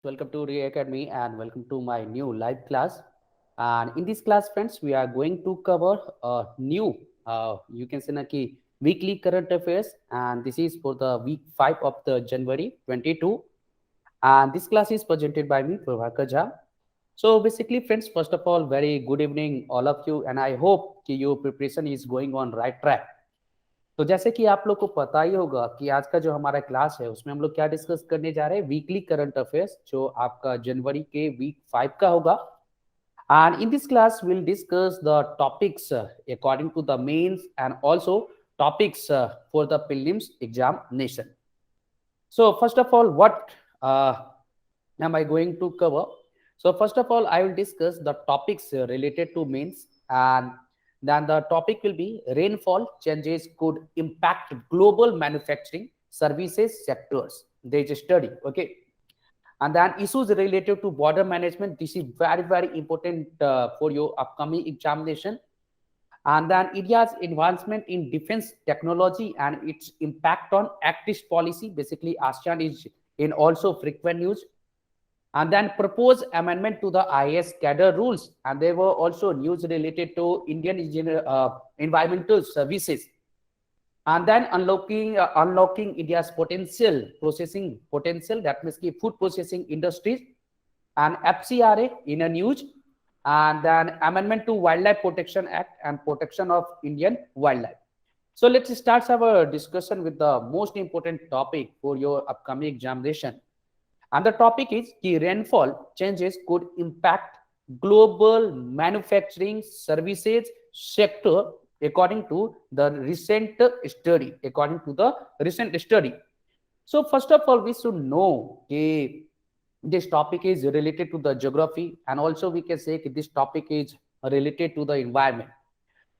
Welcome to Re Academy and welcome to my new live class. And in this class, friends, we are going to cover a new, you can say, na ki weekly current affairs. And this is for the week 5 of the January 22. And this class is presented by me, Prabhakar Jha. So basically, friends, first of all, very good evening, all of you. And I hope कि your preparation is going on right track. तो जैसे कि आप लोग को पता ही होगा कि आज का जो हमारा क्लास है उसमें हम लोग क्या डिस्कस करने जा रहे हैं, वीकली करंट अफेयर्स जो आपका जनवरी के वीक 5 का होगा. And in this class will discuss the topics according to the mains and also topics for the prelims examination. So first of all, what am I going to cover? So first of all, I will discuss the topics related to mains, and then the topic will be rainfall changes could impact global manufacturing services sectors. There is a study, okay. And then issues related to border management. This is very important for your upcoming examination. And then India's advancement in defense technology and its impact on Act East policy. Basically, ASEAN is in also frequent news. And then proposed amendment to the IAS cadre rules. And there were also news related to Indian environmental services. And then unlocking India's processing potential, that means food processing industries, and FCRA in a news, and then amendment to Wildlife Protection Act and protection of Indian wildlife. So let's start our discussion with the most important topic for your upcoming examination. And the topic is कि rainfall changes could impact global manufacturing services sector according to the recent study. So first of all, we should know that this topic is related to the geography, and also we can say that this topic is related to the environment.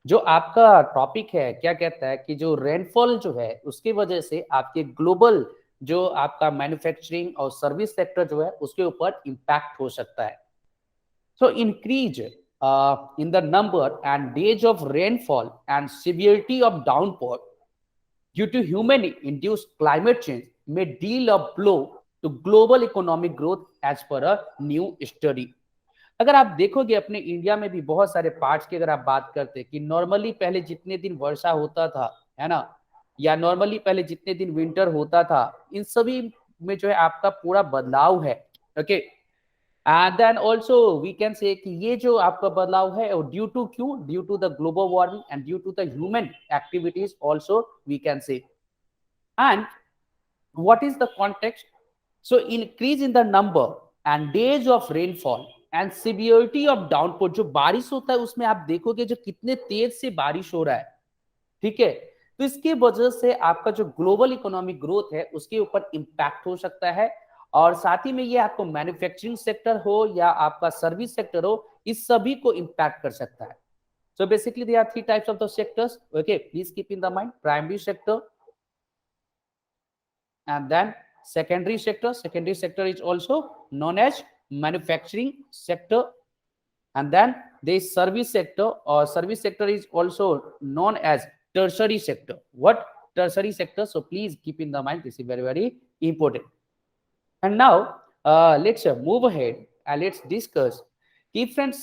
जो आपका topic है क्या कहता है कि जो rainfall जो है उसकी वजह से आपके ग्लोबल जो आपका मैन्युफैक्चरिंग और सर्विस सेक्टर जो है उसके ऊपर इम्पैक्ट हो सकता है. So increase in the number and days of rainfall and severity of downpour due to human-induced climate change may deal a blow to global economic growth as per a new study. अगर आप देखोगे अपने India में भी बहुत सारे parts की अगर आप बात करते हैं कि नॉर्मली पहले जितने दिन वर्षा होता था, है ना, या नॉर्मली पहले जितने दिन विंटर होता था, इन सभी में जो है आपका पूरा बदलाव है. Okay. And then also we can say कि ये जो आपका बदलाव है ड्यू टू क्यों, due to the global warming and due to the human activities also we can say. And what is the context? So increase in the number and days of rainfall and severity of downpour. जो बारिश होता है उसमें आप देखोगे जो कितने तेज से बारिश हो रहा है, ठीक है, तो इसकी वजह से आपका जो ग्लोबल इकोनॉमिक ग्रोथ है उसके ऊपर इंपैक्ट हो सकता है. और साथ ही में ये आपको मैन्युफैक्चरिंग सेक्टर हो या आपका सर्विस सेक्टर हो, इस सभी को इंपैक्ट कर सकता है. So basically there are three types of the sectors. Okay, please keep in the mind primary sector and then secondary sector is also known as manufacturing sector, and then the service sector or service sector is also known as tertiary sector. What tertiary sector? So please keep in the mind, this is very important. And now let's move ahead and let's discuss कि friends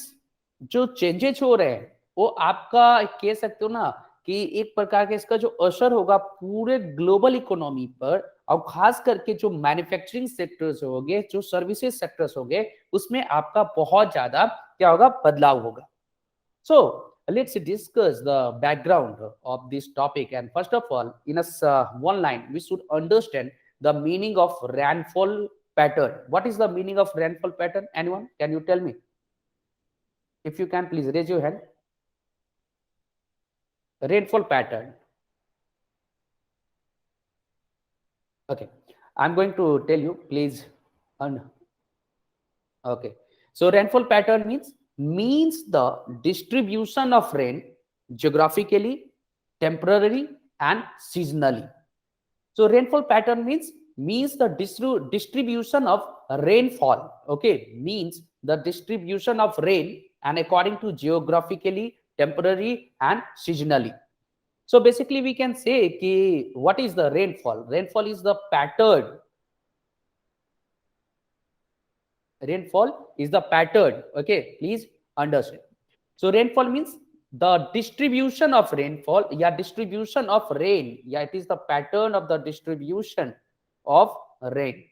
जो changes हो रहे हैं वो आपका कह सकते हो ना कि एक प्रकार के इसका जो असर होगा पूरे ग्लोबल इकोनॉमी पर, और खास करके जो मैन्युफैक्चरिंग सेक्टर्स होंगे, जो सर्विसेज सेक्टर्स होंगे, उसमें आपका बहुत ज्यादा क्या होगा, बदलाव होगा. सो let's discuss the background of this topic, and first of all in a one line we should understand the meaning of rainfall pattern. What is the meaning of rainfall pattern? Anyone, can you tell me? If you can, please raise your hand. Rainfall pattern. Okay, I'm going to tell you, please. Okay, so rainfall pattern means the distribution of rain geographically, temporarily, and seasonally. So rainfall pattern means the distribution of rainfall. Okay, means the distribution of rain and according to geographically, temporary, and seasonally. So basically we can say कि what is the rainfall? Rainfall is the pattern Rainfall is the pattern. Okay, please understand. So rainfall means the distribution of rainfall. Yeah, distribution of rain. Yeah, it is the pattern of the distribution of rain.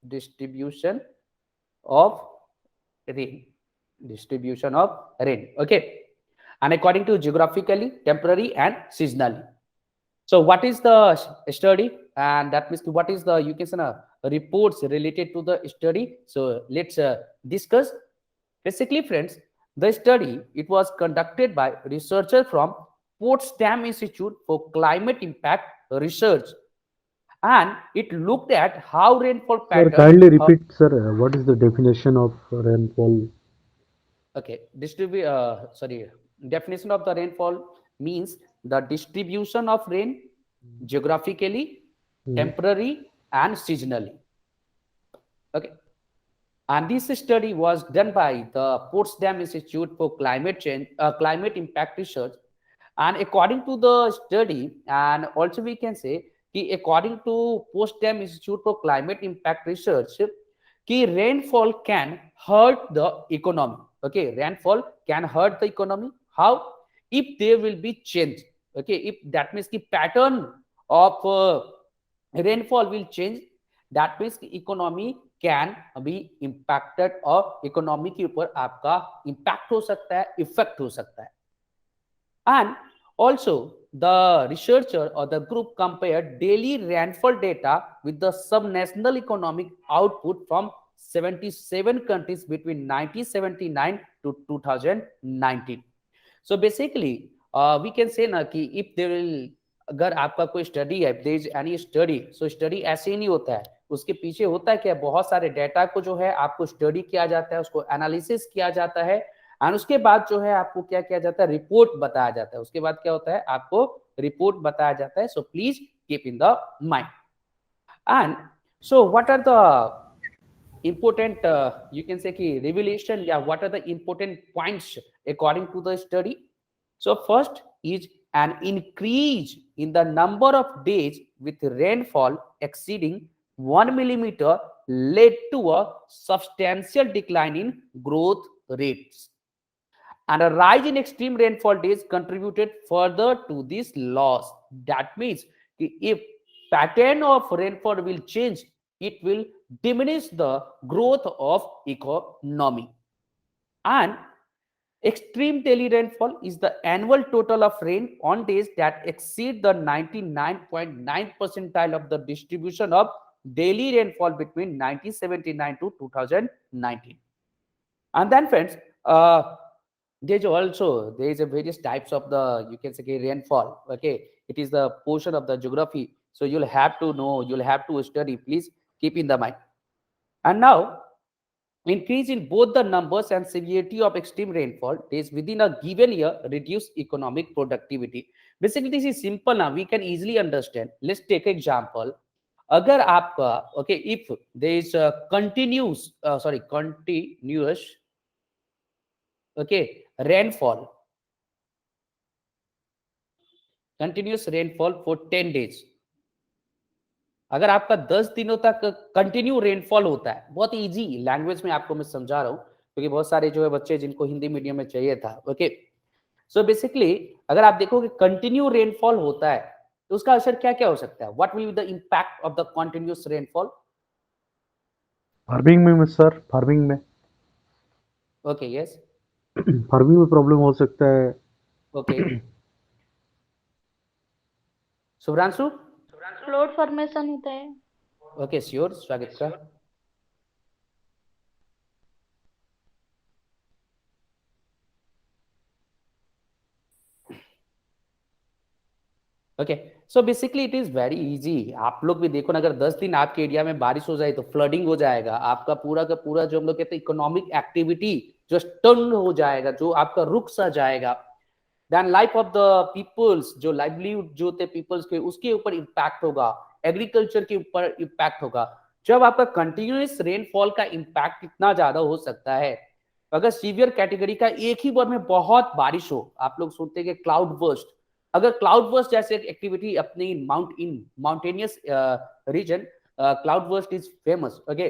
Distribution of rain. Distribution of rain. Okay, and according to geographically, temporary, and seasonally. So what is the study? And that means what is the, you can say, reports related to the study. So let's discuss. Basically, friends, the study, it was conducted by researchers from Potsdam Institute for Climate Impact Research, and it looked at how rainfall Sir, pattern. kindly repeat, sir, what is the definition of rainfall? Okay, sorry, definition of the rainfall means the distribution of rain geographically, Hmm. temporary, and seasonally. Okay, and this study was done by the Potsdam Institute for Climate Change, Climate Impact Research. And according to the study, and also we can say, according to Potsdam Institute for Climate Impact Research, rainfall can hurt the economy. Okay, rainfall can hurt the economy. How? If there will be change. Okay, if that means the pattern of rainfall will change, that means economy can be impacted और economy के ऊपर आपका impact हो सकता है, effect हो सकता है. And also, the researcher or the group compared daily rainfall data with the subnational economic output from 77 countries between 1979 to 2019. So basically, we can say ना कि if there will, अगर आपका कोई स्टडी है, there is any study, so study ऐसे ही नहीं होता है, उसके पीछे होता है क्या, बहुत सारे डेटा को जो है आपको स्टडी किया जाता है, उसको एनालिसिस किया जाता है, एंड उसके बाद जो है आपको क्या किया जाता है, रिपोर्ट बताया जाता है. उसके बाद क्या होता है, आपको रिपोर्ट बताया जाता है. So please keep in the mind. And so what are the important, you can say ki revelation, yeah, what are the important points according to the study. So first is an increase in the number of days with rainfall exceeding 1 millimeter led to a substantial decline in growth rates, and a rise in extreme rainfall days contributed further to this loss. That means if pattern of rainfall will change, it will diminish the growth of economy. And extreme daily rainfall is the annual total of rain on days that exceed the 99.9 percentile of the distribution of daily rainfall between 1979 to 2019. And then friends, there is a various types of the, you can say, rainfall. Okay, it is the portion of the geography, so you'll have to know, you'll have to study, please keep in the mind. And now, increase in both the numbers and severity of extreme rainfall days within a given year reduce economic productivity. Basically this is simple. Now we can easily understand. Let's take example. अगर आपका, okay, if there is a continuous, okay, continuous rainfall for 10 days. अगर आपका 10 दिनों तक continue rainfall होता है, बहुत easy language में आपको मैं समझा रहा हूँ, क्योंकि बहुत सारे जो है बच्चे जिनको हिंदी मीडियम में चाहिए था. ओके, सो बेसिकली अगर आप देखो कि कंटिन्यू रेनफॉल होता है, तो उसका असर क्या क्या हो सकता है. What will be the impact of the continuous rainfall. Farming में सर, फार्मिंग में. Okay, yes. फार्मिंग में प्रॉब्लम हो सकता है. ओके, शुभ्रांशु. क्लाउड फॉर्मेशन होता है. ओके, श्योर, स्वागत का. Okay, so basically it is very easy. आप लोग भी देखो ना, अगर 10 दिन आपके एरिया में बारिश हो जाए तो फ्लडिंग हो जाएगा, आपका पूरा का पूरा जो हम लोग कहते हैं इकोनॉमिक एक्टिविटी जो स्टन हो जाएगा, जो आपका रुक सा जाएगा. Then life of the peoples, जो लाइवलीहुड जो होते पीपल्स के, उसके ऊपर इम्पैक्ट होगा, एग्रीकल्चर के ऊपर इम्पैक्ट होगा. जब आपका कंटिन्यूस रेनफॉल का इम्पैक्ट इतना ज्यादा हो सकता है, अगर सीवियर कैटेगरी का एक ही बार में बहुत बारिश हो, आप लोग सुनते हैं क्लाउड बर्स्ट. अगर क्लाउड बर्स्ट जैसे एक्टिविटी अपनी mountainous region, cloud burst is famous. Okay,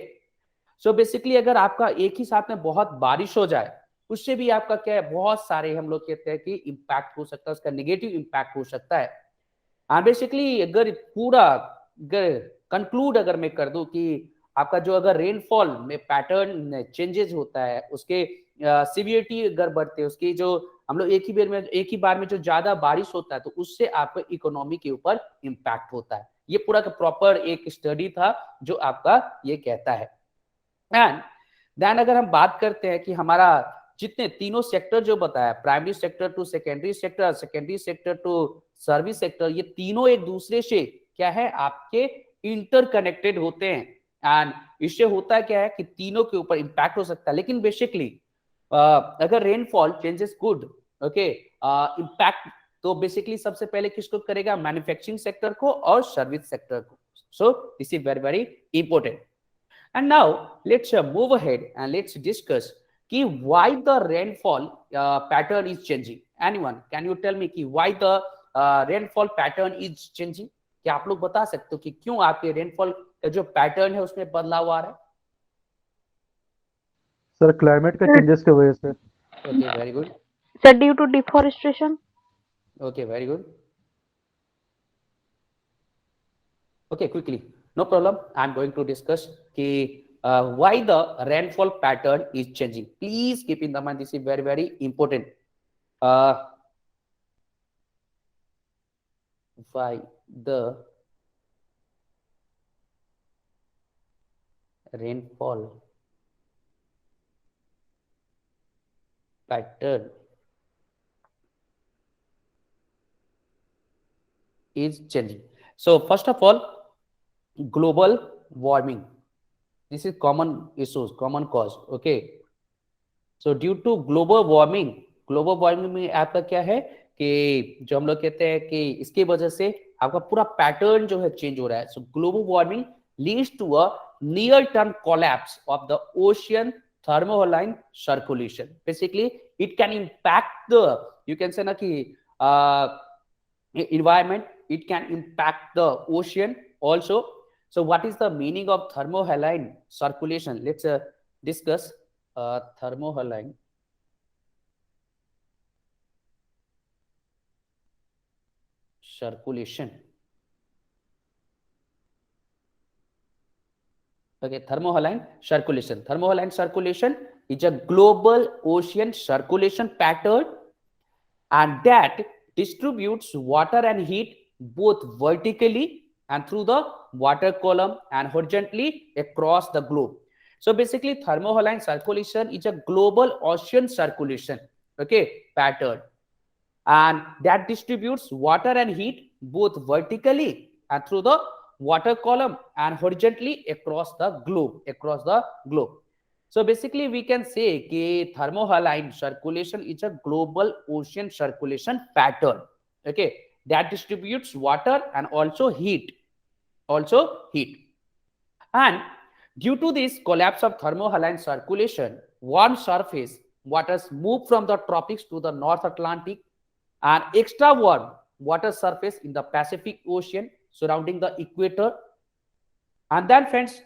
so basically अगर आपका एक ही साथ में बहुत बारिश हो जाए, उससे भी आपका क्या है, बहुत सारे हम लोग कहते हैं कि इम्पैक्ट हो सकता है, उसका नेगेटिव इम्पैक्ट हो सकता है। बेसिकली अगर पूरा कंक्लूड अगर मैं कर दूं कि आपका जो अगर रेनफॉल में पैटर्न चेंजेस होता है, उसके सिवियरिटी अगर बढ़ते हैं, उसकी जो हम लोग एक ही बार में जो ज्यादा बारिश होता है, तो उससे आपको इकोनॉमी के ऊपर इम्पैक्ट होता है। ये पूरा का प्रॉपर एक स्टडी था जो आपका ये कहता है। एंड देन अगर हम बात करते हैं कि हमारा जितने तीनों सेक्टर जो बताया, primary sector to secondary sector, secondary sector to service sector, ये तीनों एक दूसरे से क्या है, आपके इंटरकनेक्टेड होते हैं। एंड इससे होता है क्या है कि तीनों के ऊपर इंपैक्ट हो सकता है। लेकिन बेसिकली अगर rainfall changes good, okay, impact तो बेसिकली सबसे पहले किसको करेगा, मैन्युफैक्चरिंग सेक्टर को और सर्विस सेक्टर को। So this is very very important. And now let's move ahead and let's discuss कि why the rainfall pattern is changing. Anyone, can you tell me कि why the rainfall pattern is changing? क्या आप लोग बता सकते हो कि क्यों आपके रेनफॉल का जो पैटर्न है उसमें बदलाव आ रहा है? सर क्लाइमेट का चेंजेस की वजह से। Okay, very good. Sir, due to deforestation. Okay, very good. Okay, quickly, no problem. I'm going to discuss why the rainfall pattern is changing. Please keep in the mind, this is very very important. Uh, why the rainfall pattern is changing? So first of all, global warming. This is common issues, common cause. Okay. So due to global warming में आपका क्या है कि जो हम लोग कहते हैं कि इसकी वजह से आपका पूरा पैटर्न जो है चेंज हो रहा है। So global warming leads to a near term collapse of the ocean thermocline circulation. Basically it can impact the, you can say ना कि environment, it can impact the ocean also. So what is the meaning of thermohaline circulation? Let's discuss thermohaline circulation. Okay, thermohaline circulation is a global ocean circulation pattern, and that distributes water and heat both vertically and through the water column and horizontally across the globe. So basically thermohaline circulation is a global ocean circulation, okay, pattern, and that distributes water and heat both vertically and through the water column and horizontally across the globe. So basically we can say कि thermohaline circulation is a global ocean circulation pattern, okay, that distributes water and also heat. And due to this collapse of thermohaline circulation, warm surface waters move from the tropics to the North Atlantic, and extra warm water surface in the Pacific Ocean surrounding the equator. And then friends,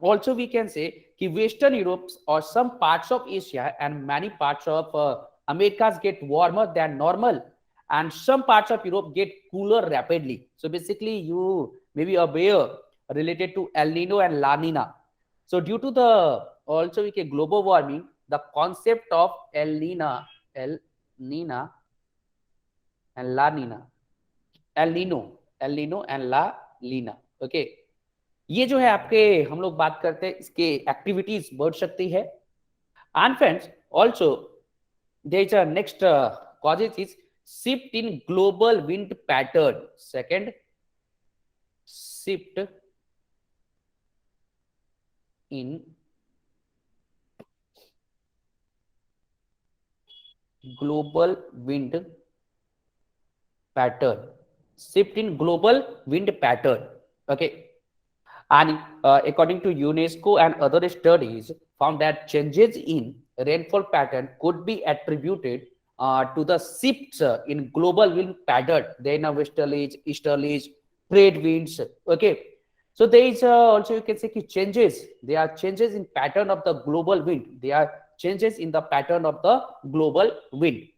also we can say कि Western Europe or some parts of Asia and many parts of Americas get warmer than normal, and some parts of Europe get cooler rapidly. So basically you may be aware related to El Nino and La Nina. So due to the also we can global warming, the concept of El Nina and La Nina, El Nino and La Nina, okay, ये जो है आपके हम लोग बात करते हैं इसके एक्टिविटीज बढ़ सकती है। And friends also there is a next causes is shift in global wind pattern. Second, shift in global wind pattern, okay. And according to UNESCO and other studies found that changes in rainfall pattern could be attributed to the shifts in global wind pattern, then westerlies, easterlies, trade winds, okay. So there is also, you can say, changes. There are changes in pattern of the global wind. There are changes in the pattern of the global wind.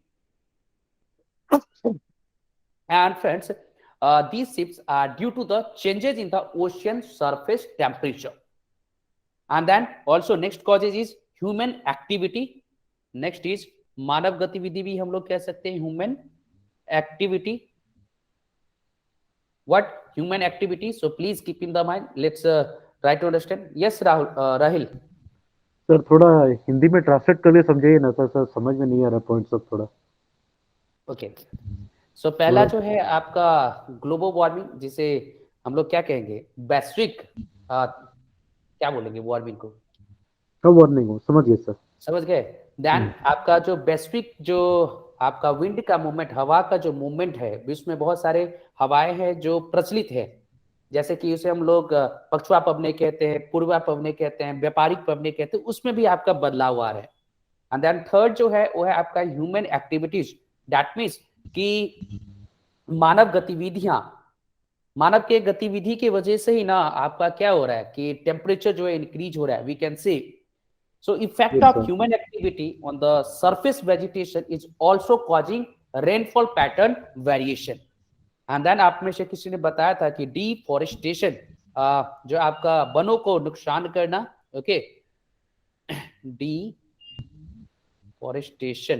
And friends, these shifts are due to the changes in the ocean surface temperature. And then also next causes is human activity. Next is मानव गतिविधि भी हम लोग कह सकते हैं, human activity. What human activity? So please keep in the mind. Let's try to understand. Yes, Rahil. Sir थोड़ा हिंदी में translate करके समझाइए ना सर, समझ में नहीं आ रहा पॉइंट सब थोड़ा। ओके, सो पहला जो है आपका ग्लोबल वार्मिंग, जिसे हम लोग क्या कहेंगे, वैश्विक क्या बोलेंगे वार्मिंग को? वार्निंग हो, समझ गए सर। समझ गए। देन आपका जो वैश्विक, जो आपका विंड का मूवमेंट, हवा का जो मूवमेंट है, विश्व में बहुत सारे हवाएं हैं जो प्रचलित है, जैसे कि उसे हम लोग पछुआ पवने कहते हैं, पूर्वा पवने कहते हैं, व्यापारिक पवने कहते हैं, उसमें भी आपका बदलाव आ रहा है। एंड देन थर्ड जो है वो है आपका ह्यूमन एक्टिविटीज। दैट मीन्स कि मानव गतिविधियां, मानव के गतिविधि की वजह से ही ना आपका क्या हो रहा है कि टेम्परेचर जो है इंक्रीज हो रहा है, we can say. So effect of human activity on the surface vegetation is also causing rainfall pattern variation. And then आप में से किसी ने बताया था कि deforestation, जो आपका वनों को नुकसान करना, ओके, deforestation,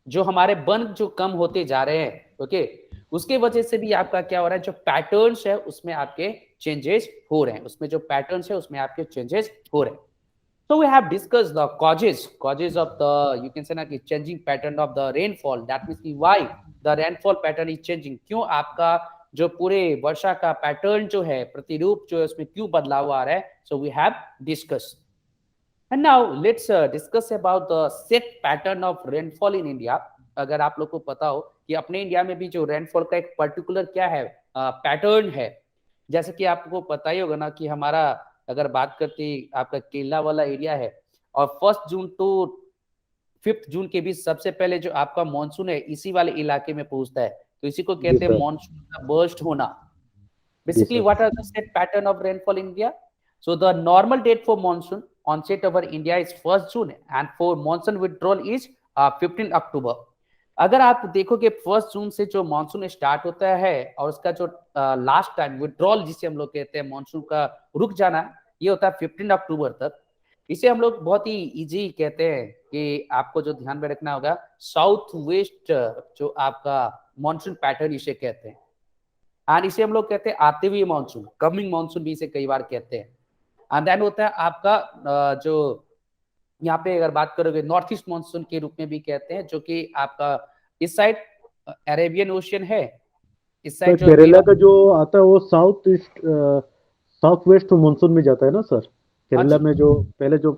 जो हमारे वन जो कम होते जा रहे हैं, ओके, उसके वजह से भी आपका क्या हो रहा है, जो पैटर्न्स है उसमें आपके चेंजेस हो रहे हैं, उसमें जो पैटर्न्स है उसमें आपके चेंजेस हो रहे हैं। So we have discussed the causes of the, you can say ना कि changing pattern of the rainfall. That means कि why the rainfall pattern is changing, क्यों आपका जो पूरे वर्षा का पैटर्न जो है, प्रतिरूप जो है, उसमें क्यों बदलाव आ रहा है। So we have discussed. And now let's discuss about the set pattern of rainfall in India. अगर आप लोग को पता हो कि अपने इंडिया में भी जो रेनफॉल का एक पर्टिकुलर क्या है, पैटर्न है, जैसे कि आपको पता ही होगा ना कि हमारा अगर बात करते आपका केरला वाला एरिया है, और 1 जून टू 5 जून के बीच सबसे पहले जो आपका मानसून है इसी वाले इलाके में पहुंचता है, तो इसी को कहते हैं मानसून का बर्स्ट होना। Basically what are the set pattern of rainfall in India? So the normal date for monsoon onset over India is 1 June and for monsoon withdrawal is 15 October. अगर आप देखोगे 1 जून से जो मानसून स्टार्ट होता है और उसका जो लास्ट टाइम विड्रॉल जिसे हम लोग कहते हैं, मानसून का रुक जाना, ये होता है 15 अक्टूबर तक। इसे हम लोग बहुत ही इजी कहते हैं कि आपको जो ध्यान में रखना होगा, साउथ वेस्ट जो आपका मानसून पैटर्न इसे कहते हैं, एंड इसे हम लोग कहते हैं आते हुए मानसून, कमिंग मानसून भी इसे कई बार कहते हैं। एंड देन होता है आपका जो यहाँ पे अगर बात करोगे नॉर्थ ईस्ट मानसून के रूप में भी कहते हैं, जो कि आपका इस साइड अरेबियन ओशियन है, इस साइड जो केरला का जो आता है वो south east south west monsoon में जाता है ना सर। केरला में जो पहले जो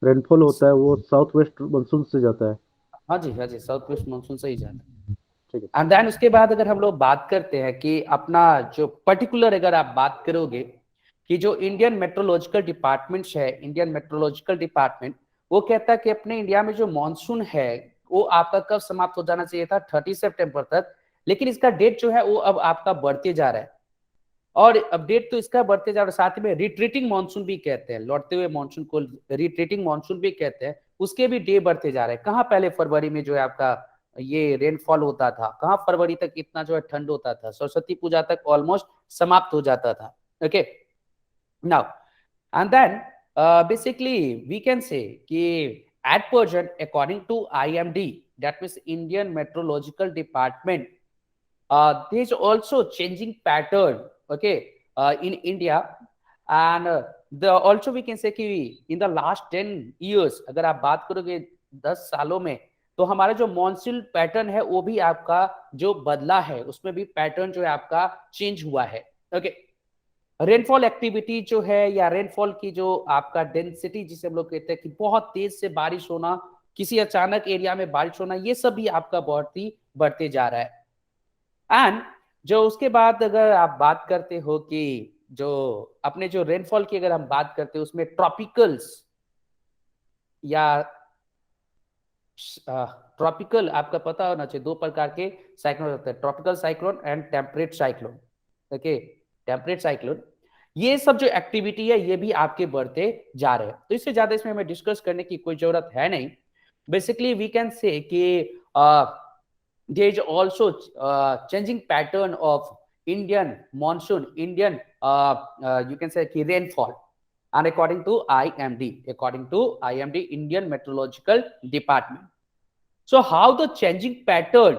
रेनफॉल होता है वो साउथ वेस्ट मानसून से जाता है। हाँ जी, हाँ जी, साउथ वेस्ट मानसून से ही जाता है। ठीक है। एंड देन उसके बाद अगर हम लोग बात करते हैं कि अपना जो पर्टिकुलर अगर आप बात करोगे कि जो इंडियन मेट्रोलॉजिकल डिपार्टमेंट है, इंडियन मेट्रोलॉजिकल डिपार्टमेंट, वो कहता है कि अपने इंडिया में जो मानसून है वो आपका कब समाप्त हो जाना चाहिए था, 30 सितंबर तक, लेकिन इसका डेट जो है वो अब आपका बढ़ते जा रहा है। और अब डेट तो इसका बढ़ते जा रहा है, साथ में रिट्रीटिंग मानसून भी कहते हैं, लौटते हुए मानसून को रिट्रीटिंग मानसून भी कहते हैं, उसके भी डे बढ़ते जा रहे हैं। कहाँ पहले फरवरी में जो है आपका ये रेनफॉल होता था, कहाँ फरवरी तक इतना जो है ठंड होता था, सरस्वती पूजा तक ऑलमोस्ट समाप्त हो जाता था। Okay, now and then basically we can say कि at present according to IMD, that means Indian Meteorological Department, there is also changing pattern, okay, in India, and the also we can say कि in the last 10 years अगर आप बात करोगे 10 सालों में, तो हमारा जो मॉनसून पैटर्न है वो भी आपका जो बदला है, उसमें भी पैटर्न जो है आपका चेंज हुआ है। ओके, रेनफॉल एक्टिविटी जो है या रेनफॉल की जो आपका डेंसिटी जिसे हम लोग कहते हैं कि बहुत तेज से बारिश होना, किसी अचानक एरिया में बारिश होना, ये सब भी आपका बहुत ही बढ़ते जा रहा है। एंड जो उसके बाद अगर आप बात करते हो कि जो अपने जो रेनफॉल की अगर हम बात करते हैं उसमें ट्रॉपिकल्स या ट्रॉपिकल आपका पता होना चाहिए, दो प्रकार के साइक्लोन होते हैं, tropical cyclone and temperate cyclone. Okay, temperate cyclone, ये सब जो एक्टिविटी है ये भी आपके बढ़ते जा रहे हैं। तो इससे ज्यादा इसमें हमें डिस्कस करने की कोई जरूरत है नहीं। बेसिकली वी कैन से कि there is also changing pattern of Indian monsoon, Indian you can say rainfall, and according to IMD, Indian Meteorological Department. So how the changing pattern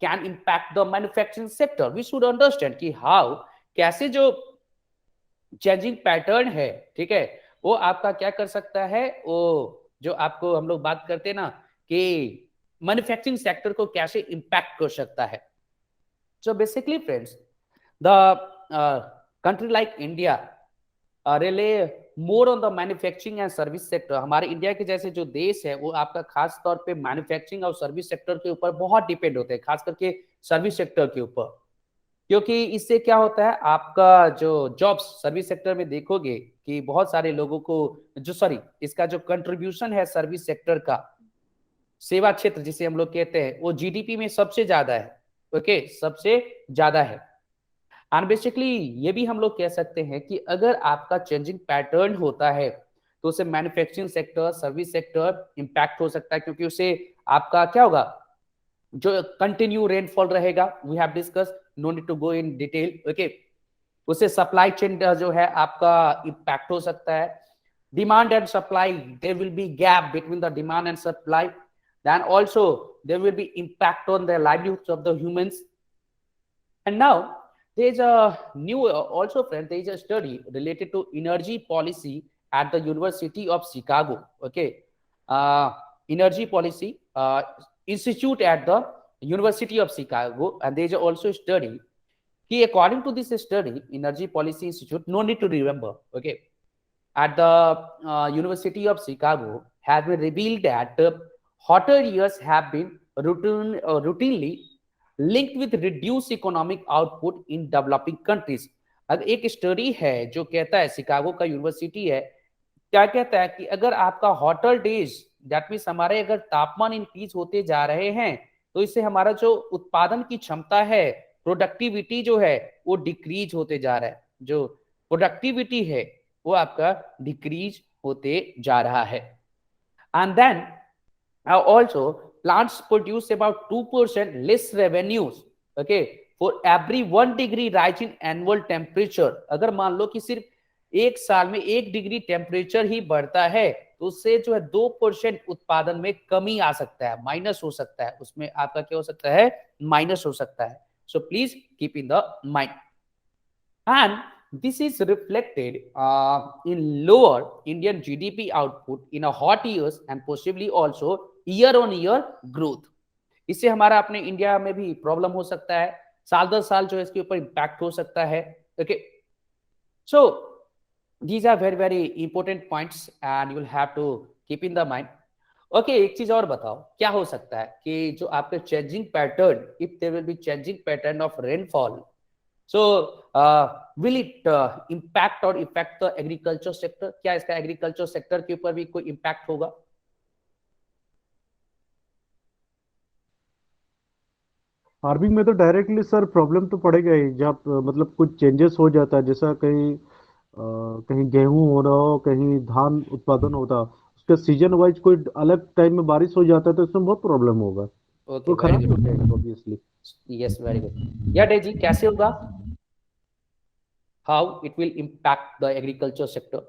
can impact the manufacturing sector? We should understand कि how कैसे जो changing pattern है, ठीक है, वो आपका क्या कर सकता है, वो जो आपको हम लोग बात करते हैं ना कि मैन्युफैक्चरिंग सेक्टर को कैसे इंपैक्ट कर सकता है। So basically friends, the country like India relay more on the manufacturing and service sector. हमारे इंडिया के जैसे जो देश है वो आपका खास तौर पे मैन्युफैक्चरिंग और सर्विस सेक्टर के ऊपर बहुत डिपेंड होते हैं, खास करके सर्विस सेक्टर के ऊपर, क्योंकि इससे क्या होता है, आपका जो जॉब्स सर्विस सेक्टर में देखोगे कि बहुत सारे लोगों को इसका जो कंट्रीब्यूशन है सर्विस सेक्टर का, सेवा क्षेत्र जिसे हम लोग कहते हैं, वो जीडीपी में सबसे ज्यादा है। ओके, सबसे ज्यादा है। एंड बेसिकली ये भी हम लोग कह सकते हैं कि अगर आपका चेंजिंग पैटर्न होता है तो उसे manufacturing sector, service sector impact हो सकता है, क्योंकि उसे आपका क्या होगा, जो कंटिन्यू रेनफॉल रहेगा, we have discuss, no need to go in detail. Okay, उससे सप्लाई चेन जो है आपका इंपैक्ट हो सकता है। Demand and supply, there will be gap between the demand and supply, then also there will be impact on the livelihoods of the humans. And now there is a new also friend, there is a study related to energy policy at the University of Chicago. Okay, energy policy institute at the University of Chicago, and there is also a study. According to this study, Energy Policy Institute, no need to remember. Okay, at the University of Chicago has been revealed that hotter years have been routinely linked with reduced economic output in developing countries. अब एक study है जो कहता है, Chicago का university है, क्या कहता है कि अगर आपका हॉटर डेज, दैट मींस हमारे अगर तापमान इंक्रीज होते जा रहे हैं तो इससे हमारा जो उत्पादन की क्षमता है, प्रोडक्टिविटी जो है वो डिक्रीज होते जा रहा है, जो प्रोडक्टिविटी है वो आपका डिक्रीज होते जा रहा है। And then also plants produce about 2% less revenues, okay, for every 1 degree rise in annual temperature. अगर मान लो कि सिर्फ एक साल में 1 डिग्री टेम्परेचर ही बढ़ता है तो उससे जो है 2% उत्पादन में कमी आ सकता है, माइनस हो सकता है, उसमें आपका क्या हो सकता है, माइनस हो सकता है। So please keep in the mind. And this is reflected in lower Indian GDP output in a hot years and possibly also year on year growth. इससे हमारा अपने इंडिया में भी प्रॉब्लम हो सकता है, साल दर साल जो है इसके ऊपर इम्पैक्ट हो सकता है। Okay, so these are very very important points and you will have to keep in the mind. Okay, एक चीज और बताओ, क्या हो सकता है कि जो आपके changing pattern, if there will be changing pattern of rainfall, so will it impact or affect the agriculture sector? क्या इसका एग्रीकल्चर सेक्टर के ऊपर भी कोई इम्पैक्ट होगा? फार्मिंग में तो डायरेक्टली सर प्रॉब्लम तो पड़ेगा ही, जब मतलब कुछ चेंजेस हो जाता है, जैसा कहीं कहीं गेहूं हो रहा हो, कहीं धान उत्पादन होता, उसके सीजन वाइज कोई अलग टाइम में बारिश हो जाता है तो इसमें बहुत प्रॉब्लम होगा। ओके, तो वेरी खराब हो गुड। जाएगा ऑब्वियसली। Yes, very good. या डेजी, कैसे होगा? How it will impact the agriculture sector?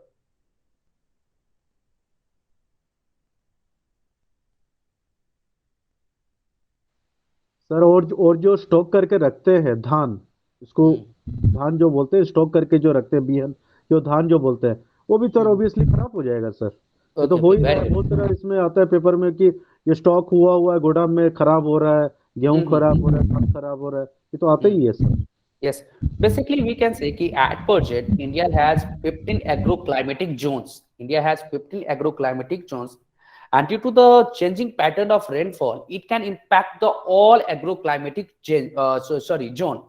Sir, और जो स्टॉक करके रखते हैं धान, इसको धान जो बोलते हैं, स्टॉक करके जो रखते हैं बिहन, जो धान जो बोलते हैं, वो भी सर ऑब्वियसली खराब हो जाएगा सर। ये तो ओके हो ओके, ही रहा है, वेरी बहुत सारा इसमें आता है पेपर में कि ये स्टॉक हुआ है गोदाम में, खराब हो रहा है, गेहूं खराब हो रहा है, धान खराब हो रहा है, ये तो आता ही है sir. yes, basically we can say कि at present India has 15 agroclimatic zones. India has 15 agroclimatic zones, and due to the changing pattern of rainfall, it can impact the all agroclimatic zone.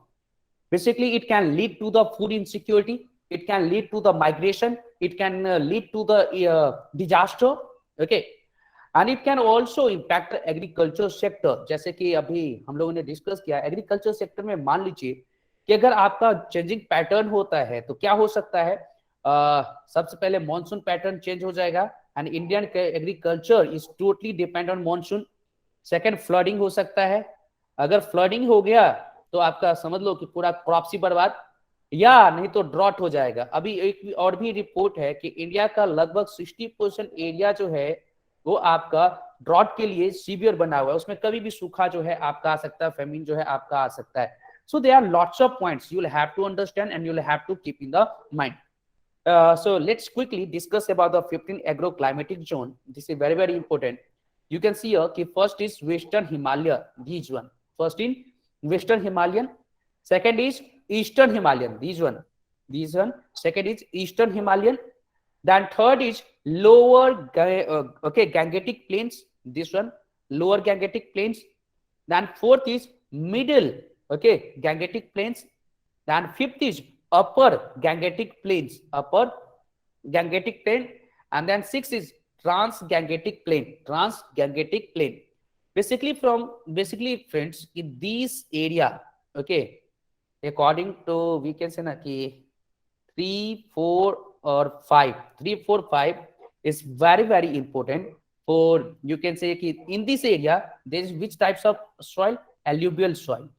Basically, it can lead to the food insecurity, it can lead to the migration, it can lead to the disaster. Okay, and it can also impact the agriculture sector. जैसे कि अभी हम लोगों ने discuss किया, agriculture sector में मान लीजिए कि अगर आपका चेंजिंग पैटर्न होता है तो क्या हो सकता है, सबसे पहले मॉनसून पैटर्न चेंज हो जाएगा and Indian agriculture is totally depend on monsoon. Second, flooding हो सकता है। अगर फ्लडिंग हो गया तो आपका समझ लो कि पूरा क्रॉप्स ही बर्बाद, या नहीं तो ड्रॉट हो जाएगा। अभी एक और भी रिपोर्ट है कि इंडिया का लगभग 60% एरिया जो है वो आपका ड्रॉट के लिए सीवियर बना हुआ है, उसमें कभी भी सूखा जो है आपका आ सकता है, फेमिन जो है आपका आ सकता है। So there are lots of points you will have to understand and you will have to keep in the mind. So let's quickly discuss about the 15 agroclimatic zone. This is very, very important. You can see here कि first is Western Himalaya, this one. First in Western Himalayan. Second is Eastern Himalayan, this one. This one. Second is Eastern Himalayan. Then third is lower, Gangetic Plains. This one, lower Gangetic Plains. Then fourth is middle, Gangetic Plains. Then fifth is upper Gangetic Plains, upper Gangetic Plain. And then sixth is Trans-Gangetic Plain, Trans-Gangetic Plain. Basically friends, in this area, according to we can say na ki 3, 4 or 5, 3, 4, 5 is very, very important for, you can say कि in this area there is which types of soil, alluvial soil.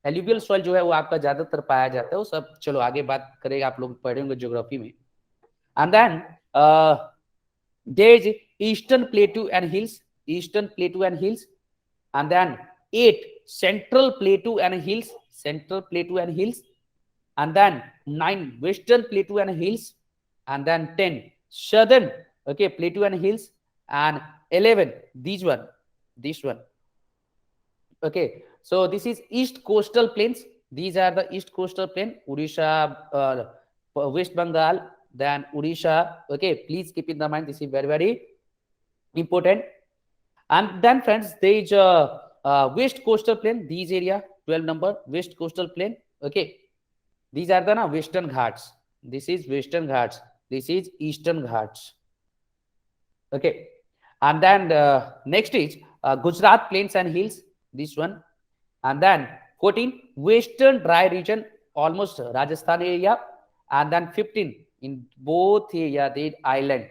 Alluvial soil जो है वो आपका ज्यादातर पाया जाता है, वो सब चलो आगे बात करेंगे, आप लोग पढ़े होंगे ज्योग्राफी में। And then there is eastern plateau and hills, eastern plateau and hills. And then 8 central plateau and hills, central plateau and hills. And then 9 western plateau and hills, and then 10 southern plateau and hills, and 11 this one. Okay, so this is east coastal plains. These are the east coastal plain, Odisha, West Bengal, then Odisha. Okay, please keep in the mind, this is very, very important. And then friends, there is west coastal plain, these area 12 number west coastal plain. Okay, these are the Western Ghats. This is Western Ghats. This is Eastern Ghats. Okay. And then next is Gujarat Plains and Hills. This one. And then 14 Western Dry Region, almost Rajasthan area. And then 15 in both area they island.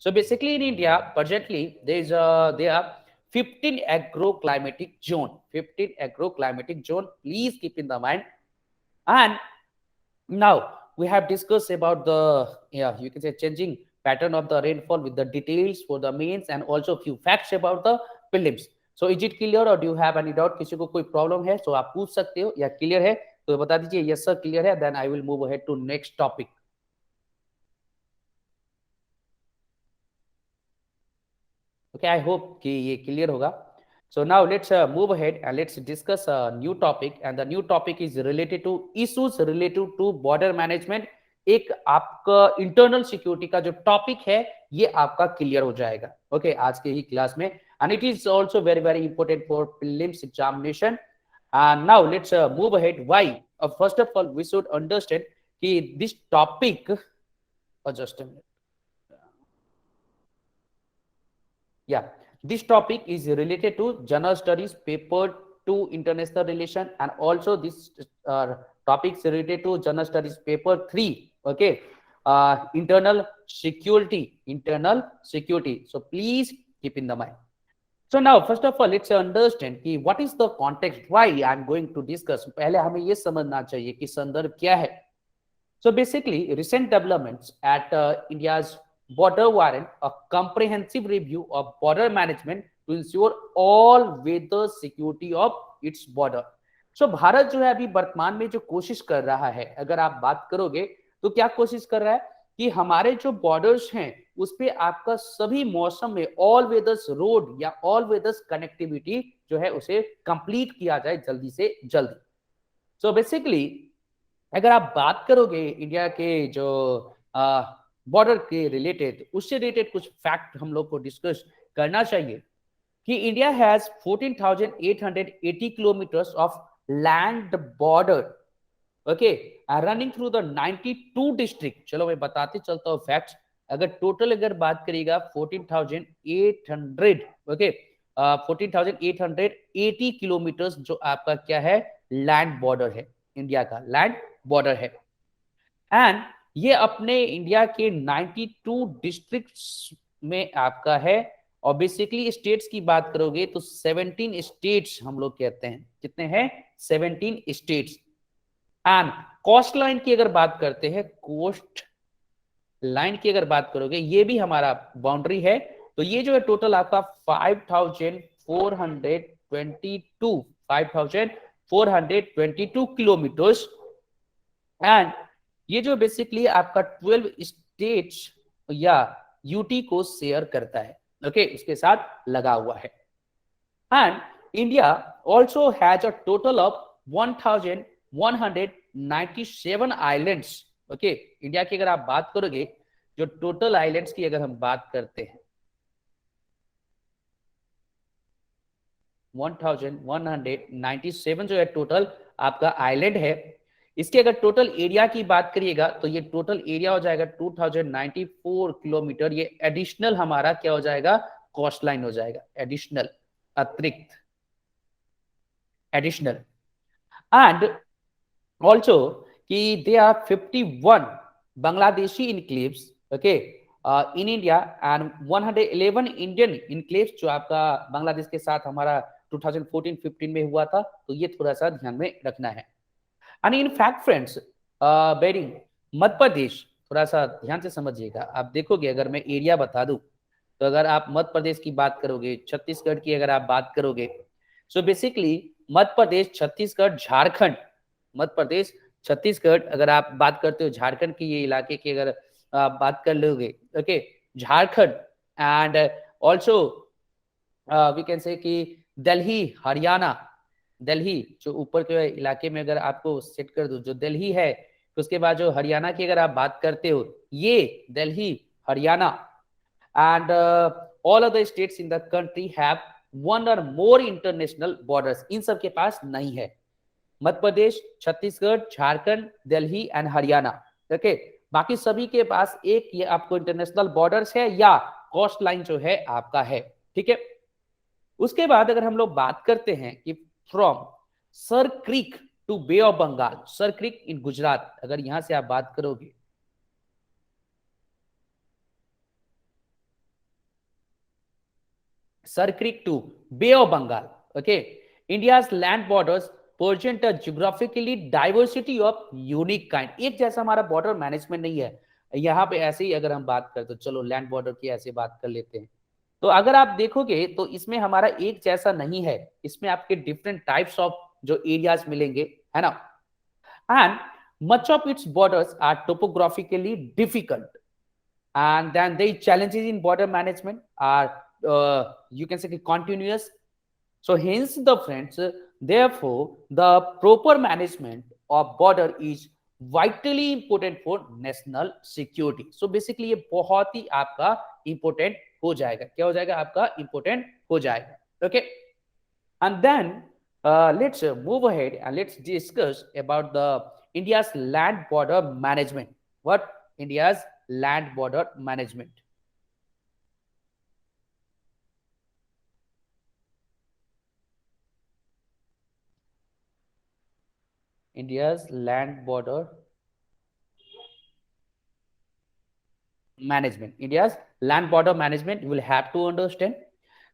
So basically in India presently there are 15 agroclimatic zone, 15 agroclimatic zone, please keep in the mind. And now we have discussed about the, you can say changing pattern of the rainfall with the details for the mains and also few facts about the prelims. So is it clear or do you have any doubt? किसी को कोई problem है तो आप पूछ सकते हो, या clear है तो बता दीजिए yes sir clear है, then I will move ahead to next topic. Okay, I hope कि ये clear होगा. So now let's move ahead and let's discuss a new topic, and the new topic is related to issues related to border management. एक आपका internal security का जो topic है ये आपका क्लियर हो जाएगा ओके आज के ही क्लास में, and it is also very very important for prelims examination. And now let's move ahead. Why? First of all we should understand कि this topic, just a minute, yeah, this topic is related to general studies paper 2 international relation, and also this topic is related to general studies paper 3, okay, internal security, so please keep in the mind. So now first of all let's understand कि what is the context, why I am going to discuss. पहले हमें ये समझना चाहिए कि संदर्भ क्या है. So basically recent developments at India's border warrant a comprehensive review of border management to ensure all weather security of its border. So Bharat जो है अभी वर्तमान में जो कोशिश कर रहा है, अगर आप बात करोगे तो क्या कोशिश कर रहा है कि हमारे जो बॉर्डर्स हैं उस पे आपका सभी मौसम में ऑल वेदर्स रोड या ऑल वेदर्स कनेक्टिविटी जो है उसे कंप्लीट किया जाए जल्दी से जल्दी. सो बेसिकली अगर आप बात करोगे इंडिया के जो बॉर्डर के रिलेटेड, उससे रिलेटेड कुछ फैक्ट हम लोग को डिस्कस करना चाहिए कि India has 14,880 kilometres of land border, okay, running through the 92 district. चलो मैं बताते चलता हूँ फैक्ट्स. अगर टोटल अगर बात करिएगा 14,800 ओके 14,880 किलोमीटर जो आपका क्या है, लैंड बॉर्डर है, इंडिया का लैंड बॉर्डर है। एंड ये अपने इंडिया के 92 डिस्ट्रिक्ट्स में आपका है। और बेसिकली स्टेट्स की बात करोगे तो 17 स्टेट्स हम लोग कहते हैं। कितने हैं? 17 स्टेट्स। एंड कोस्ट लाइन की अगर बात करते हैं, कोस्ट लाइन की अगर बात करोगे, ये भी हमारा बाउंड्री है। तो ये जो है टोटल आपका 5,422 किलोमीटर्स। एंड ये जो बेसिकली आपका 12 स्टेट्स या यूटी को शेयर करता है, ओके, उसके साथ लगा हुआ है। And India also has a total of 1,197 islands. Okay, India की अगर आप बात करोगे, जो टोटल आइलैंड्स की अगर हम बात करते हैं, 1,197 जो है टोटल आपका आइलैंड है। इसके अगर टोटल एरिया की बात करिएगा तो ये टोटल एरिया हो जाएगा 2,094 किलोमीटर। ये एडिशनल हमारा क्या हो जाएगा, कोस्ट लाइन हो जाएगा, एडिशनल, अतिरिक्त, एडिशनल। एंड ऑल्सो कि they are 51 Bangladeshi enclaves, okay, in India and 111 Indian enclaves जो आपका बांग्लादेश के साथ हमारा 2014-15 में हुआ था। तो ये थोड़ा सा ध्यान में रखना है। And in fact friends, barring Madhya Pradesh, थोड़ा सा ध्यान से समझिएगा। आप देखोगे, अगर मैं एरिया बता दूं, तो अगर आप मध्य प्रदेश की बात करोगे, छत्तीसगढ़ की अगर आप बात करोगे, सो बेसिकली मध्य प्रदेश, छत्तीसगढ़, झारखंड, मध्य प्रदेश, छत्तीसगढ़, अगर आप बात करते हो झारखंड की, ये इलाके की अगर आप बात कर लोगे, okay, Jharkhand and also we can say कि दिल्ली, हरियाणा, दिल्ली जो ऊपर के इलाके में अगर आपको सेट कर दूं, जो दिल्ली है, तो उसके बाद जो हरियाणा की अगर आप बात करते हो, ये Delhi, Haryana and all other states in the country have one और मोर इंटरनेशनल बॉर्डर्स। इन सब के पास नहीं है। मध्य प्रदेश, छत्तीसगढ़, झारखंड, दिल्ली एंड हरियाणा, ओके, बाकी सभी के पास एक ये आपको इंटरनेशनल बॉर्डर्स है या कोस्ट लाइन जो है आपका है, ठीक है। उसके बाद अगर हम लोग बात करते हैं कि from Sir Creek to Bay of Bengal, Sir Creek in Gujarat, अगर यहां से आप बात करोगे, Sir Creek to Bay of Bengal, okay, India's land borders present a geographically diversity of unique kind. एक जैसा हमारा बॉर्डर मैनेजमेंट नहीं है यहाँ पे। ऐसे ही अगर हम बात करते, तो चलो लैंड बॉर्डर की ऐसे बात कर लेते हैं। तो अगर आप देखोगे तो इसमें हमारा एक जैसा नहीं है, इसमें आपके डिफरेंट टाइप्स ऑफ जो एरियाज मिलेंगे, है ना। And much of its borders are topographically difficult and then the challenges in border management are you can say continuous. So hence the friends, therefore the proper management of border is vitally important for national security. So basically ये बहुत ही आपका important हो जाएगा। क्या हो जाएगा आपका? important हो जाएगा, okay। And then let's move ahead and let's discuss about the India's land border management. What India's land border management? India's land border management. India's land border management you will have to understand.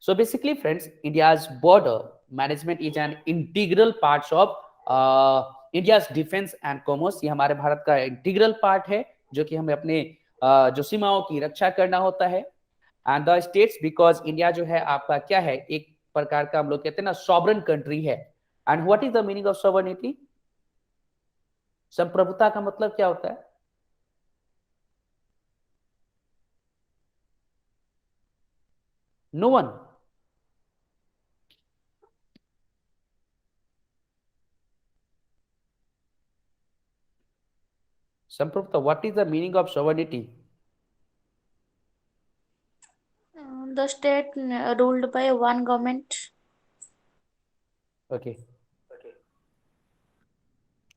So basically, friends, India's border management is an integral part of India's defense and commerce. ये हमारे भारत का integral part है, जो कि हमें अपने जो सीमाओं की रक्षा करना होता है। And the states, because India जो है आपका क्या है, एक प्रकार का हम लोग कहते हैं ना सॉवरेन कंट्री है। And what is the meaning of sovereignty? संप्रभुता का मतलब क्या होता है? No one. संप्रभुता, what is the meaning of sovereignty? The state ruled by one government. Okay,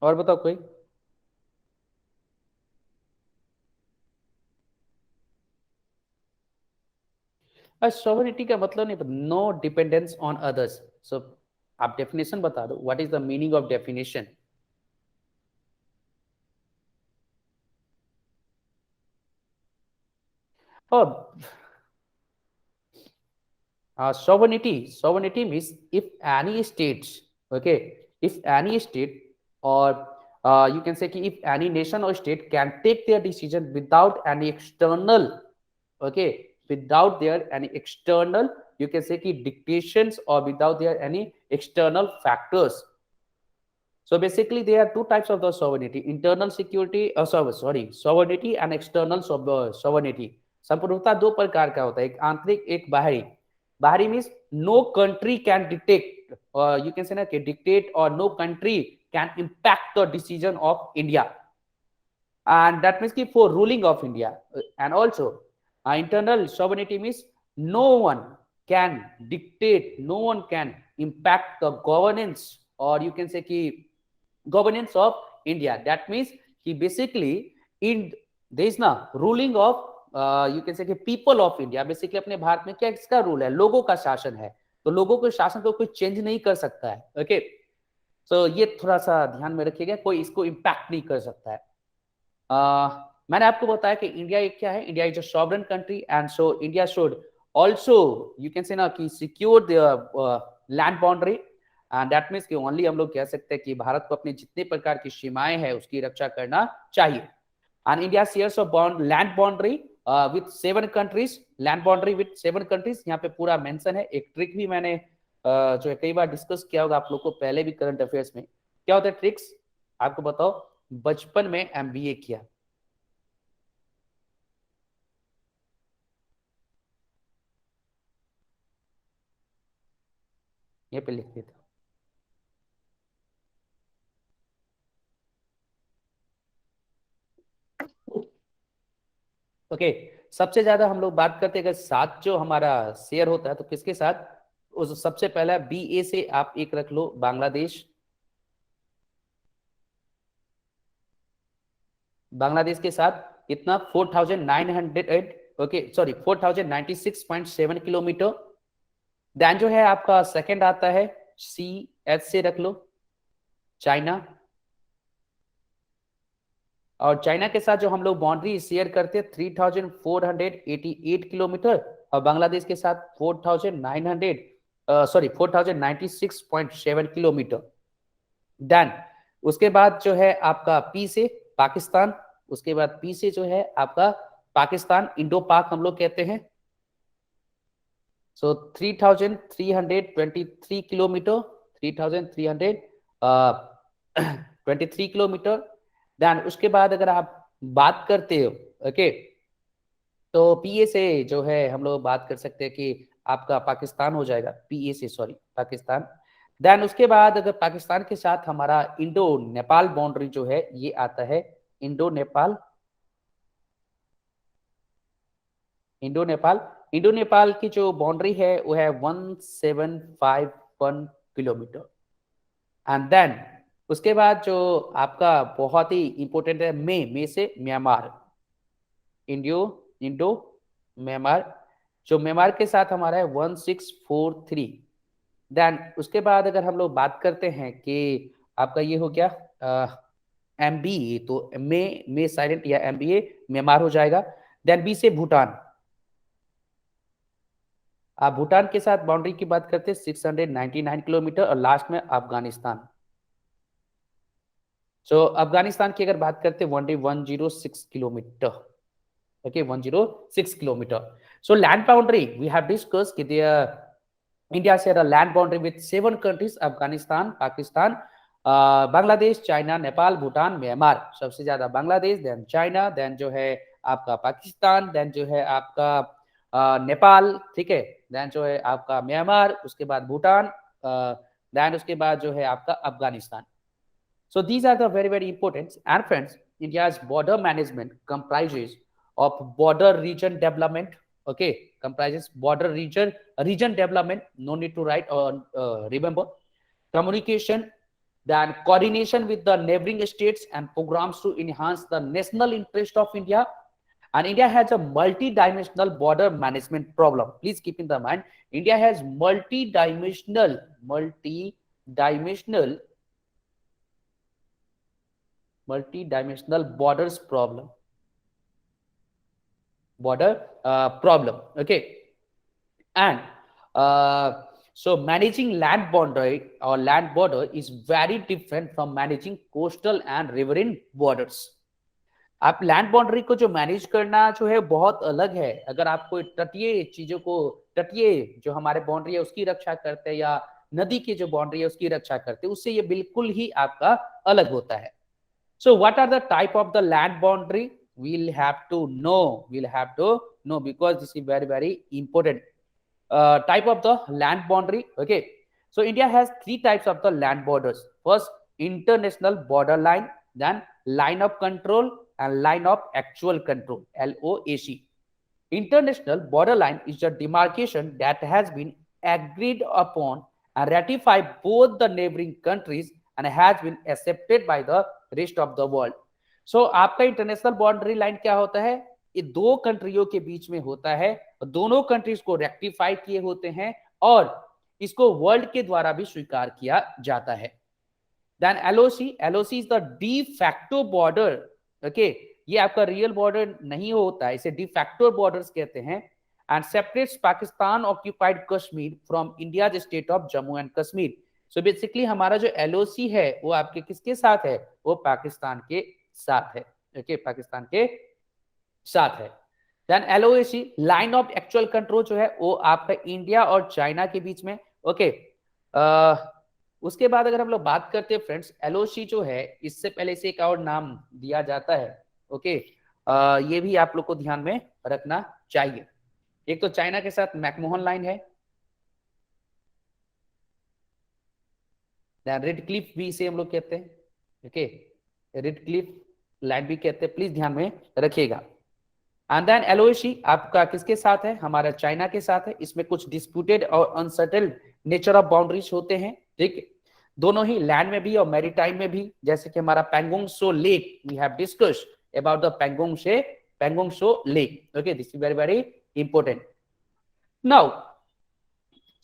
और बताओ कोई। सॉवरेनिटी का मतलब नहीं, no dependence on others. So आप डेफिनेशन बता दो, what is the meaning of definition? और sovereignty means if any states, okay, if any state or you can say if any nation or state can take their decision without any external, okay, without their any external, you can say dictations, or without their any external factors. So basically, there are two types of the sovereignty: internal security, sovereignty and external sovereignty. संप्रभुता दो प्रकार का होता है, एक आंतरिक, एक बाहरी। बाहरी means no country can detect, you can say ना कि डिक्टेट, और no country can impact the decision of India, and that means for ruling of India. And also internal sovereignty means no one can dictate, no one can impact the governance, or you can say governance of India. That means basically in there is na ruling of you can say people of India. Basically अपने भारत में क्या इसका rule है, लोगों का शासन है, तो लोगों के शासन को कोई चेंज नहीं कर सकता है। ओके, सो ये थोड़ा सा ध्यान में रखिएगा, कोई इसको इम्पैक्ट नहीं कर सकता है। मैंने आपको बताया कि इंडिया एक क्या है, India is a sovereign country, and so India should also you can say ना कि secure the land boundary, and that means कि ओनली हम लोग कह सकते हैं कि भारत को अपने जितने प्रकार की सीमाएं हैं उसकी रक्षा करना चाहिए। And India shares of land boundary with 7 countries, land boundary with 7 countries, यहाँ पे पूरा मेंशन है। एक ट्रिक भी मैंने जो है कई बार डिस्कस किया होगा आप लोग को पहले भी करंट अफेयर्स में। क्या होता है ट्रिक्स, आपको बताओ, बचपन में एमबीए किया, ये पे लिख देता। ओके, सबसे ज्यादा हम लोग बात करते हैं अगर साथ जो हमारा शेयर होता है तो किसके साथ, उस सबसे पहला बीए से आप एक रख लो, बांग्लादेश। बांग्लादेश के साथ कितना 4900, ओके सॉरी 4096.7 किलोमीटर। देन जो है आपका सेकंड आता है सी एच से रख लो, चाइना। और चाइना के साथ जो हम लोग बाउंड्री शेयर करते हैं 3488 किलोमीटर, और बांग्लादेश के साथ 4096.7 किलोमीटर। देन उसके बाद जो है आपका पी से पाकिस्तान, उसके बाद पी से जो है आपका पाकिस्तान, इंडो पाक हम लोग कहते हैं। सो 3323 किलोमीटर, 3323 किलोमीटर। देन उसके बाद अगर आप बात करते हो, ओके, तो पीए से जो है हम लोग बात कर सकते हैं कि आपका पाकिस्तान हो जाएगा, पीए से सॉरी पाकिस्तान। देन उसके बाद अगर पाकिस्तान के साथ हमारा इंडो नेपाल बाउंड्री जो है ये आता है, Indo Nepal, Indo Nepal. Indo Nepal की जो बाउंड्री है वो है 1751 किलोमीटर। एंड देन उसके बाद जो आपका बहुत ही इंपॉर्टेंट है मे से म्यांमार, इंडो म्यांमार, जो म्यांमार के साथ हमारा है 1643। देन उसके बाद अगर हम लोग बात करते हैं कि आपका ये हो गया एमबीए, तो मे साइलेंट या एमबीए म्यांमार हो जाएगा। देन बी से भूटान, आप भूटान के साथ बाउंड्री की बात करते हैं 699 किलोमीटर, और लास्ट में अफगानिस्तान। सो अफगानिस्तान की अगर बात करते हैं 106 kilometre, okay 106 kilometre. So land boundary we have discuss कि India share a land boundary with 7 countries, Afghanistan, Pakistan, Bangladesh, China, Nepal, Bhutan, Myanmar. सबसे ज्यादा बांग्लादेश, देन चाइना, देन जो है आपका पाकिस्तान, देन जो है आपका नेपाल, ठीक है, देन जो है आपका म्यांमार, उसके बाद भूटान, देन उसके बाद जो है आपका Afghanistan. So these are the very, very important. And friends, India's border management comprises of border region development. Okay, comprises border region development. No need to write or remember. Communication, then coordination with the neighboring states and programs to enhance the national interest of India, And India has a multi-dimensional border management problem. Please keep in the mind, India has multi-dimensional borders problem. Okay. And so managing land boundary or land border is very different from managing coastal and riverine borders. आप land boundary को जो manage करना जो है बहुत अलग है। अगर आप कोई तटीय चीजों को, तटीय जो हमारे बाउंड्री है उसकी रक्षा करते हैं या नदी की जो बाउंड्री है उसकी रक्षा करते हैं, उससे ये बिल्कुल ही आपका अलग होता है। So what are the type of the land boundary? we'll have to know because this is very very important. Type of the land boundary. Okay, so India has three types of the land borders. First, international border line, then line of control and line of actual control, LOAC. International border line is a demarcation that has been agreed upon and ratified both the neighboring countries and has been accepted by the rest of the world. So आपका international boundary line क्या होता है? ये दो कंट्रियों के बीच में होता है, दोनों कंट्रीज को रेक्टिफाई किए होते हैं और इसको वर्ल्ड के द्वारा भी स्वीकार किया जाता है। Then LOC is the de facto border. Okay, ये आपका रियल बॉर्डर नहीं होता है, इसे डी फैक्टो बॉर्डर्स कहते हैं। And separates Pakistan occupied Kashmir from India state of Jammu and Kashmir. So basically हमारा जो LOC है वो आपके किसके साथ है? वो पाकिस्तान के साथ है। ओके, पाकिस्तान के साथ है। Then LOAC line of actual control जो है वो आपका इंडिया और चाइना के बीच में। ओके, उसके बाद अगर हम लोग बात करते हैं फ्रेंड्स, LOC जो है इससे पहले से एक और नाम दिया जाता है। ओके, ये भी आप लोग को ध्यान में रखना चाहिए। एक तो चाइना के साथ मैकमोहन लाइन है, रेड क्लिफ भी इसे हम लोग कहते हैं। ओके, रेड क्लिफ लाइन भी कहते हैं, प्लीज ध्यान में रखिएगा। एंड देन LOAC आपका किसके साथ है? हमारा चाइना के साथ है। इसमें कुछ डिस्प्यूटेड और अनसर्टेन नेचर ऑफ बाउंड्रीज होते हैं, ठीक, दोनों ही लैंड में भी और मैरीटाइम में भी। जैसे कि हमारा Pangong Tso lake, we have discussed about the Pangong Tso lake. Okay, this is very very important. Now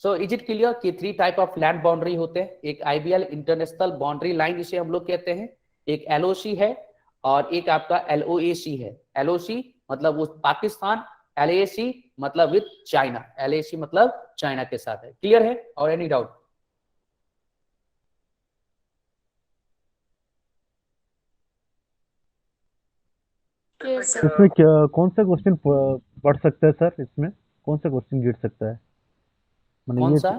so is it clear कि three type of land boundary होते हैं? एक IBL इंटरनेशनल बाउंड्री लाइन जिसे हम लोग कहते हैं, एक LOC है और एक आपका LOAC है। LOC मतलब वो पाकिस्तान, LAC मतलब विद चाइना, LAC मतलब चाइना के साथ है। क्लियर है और एनी डाउट? इसमें क्या कौन सा क्वेश्चन पढ़ सकता है सर? इसमें कौन सा क्वेश्चन गिर सकता है? कौन सा?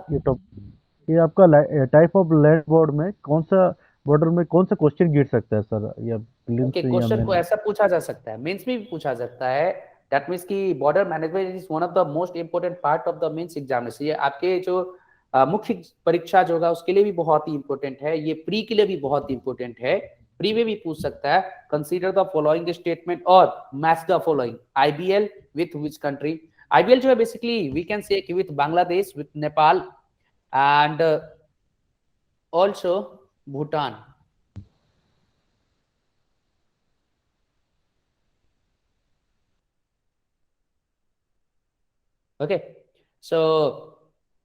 ये आपका टाइप ऑफ लैंड बोर्ड में कौन सा बॉर्डर में कौन सा क्वेश्चन गिर सकता है सर? या क्वेश्चन को ऐसा पूछा जा सकता है, मेंस में भी पूछा सकता है। दैट मींस कि border management is one of the most important part of the mains examination. ये आपके जो मुख्य परीक्षा जो होगा उसके लिए भी बहुत ही इंपॉर्टेंट है, ये प्री के लिए भी बहुत इंपॉर्टेंट है। प्री में भी पूछ सकता है, कंसीडर द फॉलोइंग स्टेटमेंट और match the following. IBL with which country? IBL जो है बेसिकली वी कैन से कि with Bangladesh, with Nepal and also Bhutan. Okay, so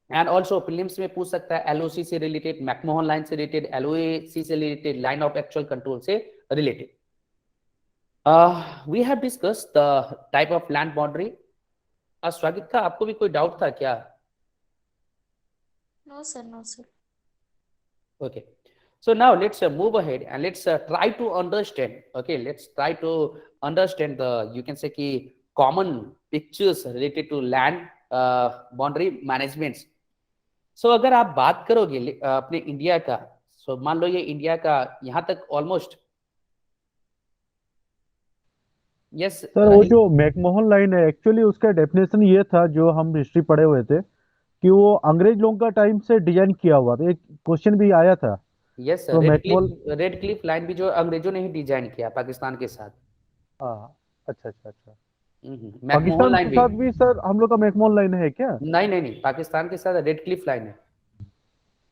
and also prelims में पूछ सकता है LOC से रिलेटेड, मैकमोहन लाइन से रिलेटेड, LOAC से related, line of actual control से related. We have discuss the type of land boundary. स्वागत का आपको भी कोई डाउट था क्या? No sir. Okay, so now let's move ahead and let's try to understand. Okay, let's try to understand the, you can say कि common pictures related to land boundary management. So अगर आप बात करोगे अपने India का, so मान लो ये India का यहाँ तक ऑलमोस्ट, यस सर वो जो मैकमोहन लाइन है एक्चुअली उसका डेफिनेशन ये था, जो हम हिस्ट्री पढ़े हुए थे, कि वो अंग्रेज लोगों का टाइम से डिजाइन किया हुआ था। एक क्वेश्चन भी आया था। Yes sir, red Cliff line भी जो अंग्रेजों ने ही डिजाइन किया पाकिस्तान के साथ। हाँ, अच्छा। मैकमोहन लाइन के साथ भी सर हम लोग का मैकमोहन लाइन है क्या? नहीं, पाकिस्तान के साथ रेड क्लिफ लाइन है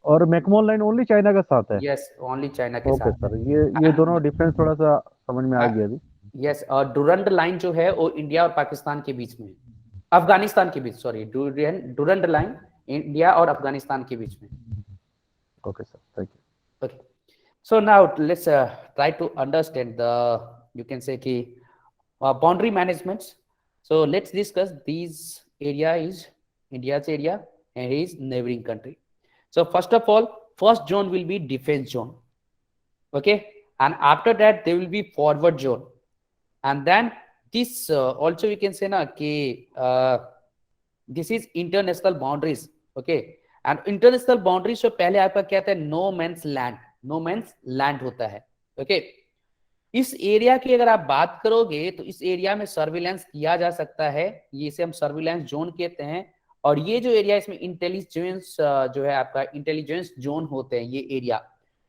और मैकमोहन लाइन ओनली चाइना का साथ है। यस, ओनली चाइना के ओके साथ। सर, ये दोनों डिफरेंस थोड़ा सा समझ में आ गया अभी। यस, और डुरंड लाइन जो है वो इंडिया और पाकिस्तान के बीच में, अफगानिस्तान के बीच, सॉरी, डुरंड लाइन इंडिया और अफगानिस्तान के बीच में. Okay, sir. Thank you. Okay. So now let's try to understand the, you can say ki boundary management. So let's discuss these area is India's area and his neighboring country. So first of all, first zone will be defense zone. Okay. And after that, there will be forward zone. And then this also we can say na ki this is international boundaries. Okay. And international boundary से पहले आपका क्या था, no man's land, no man's land होता है. Okay. इस area की अगर आप बात करोगे तो इस एरिया में सर्विलेंस किया जा सकता है, ये इसे हम सर्विलेंस जोन कहते हैं. और ये जो एरिया इसमें इंटेलिजेंस जो है आपका इंटेलिजेंस जोन होते हैं ये एरिया.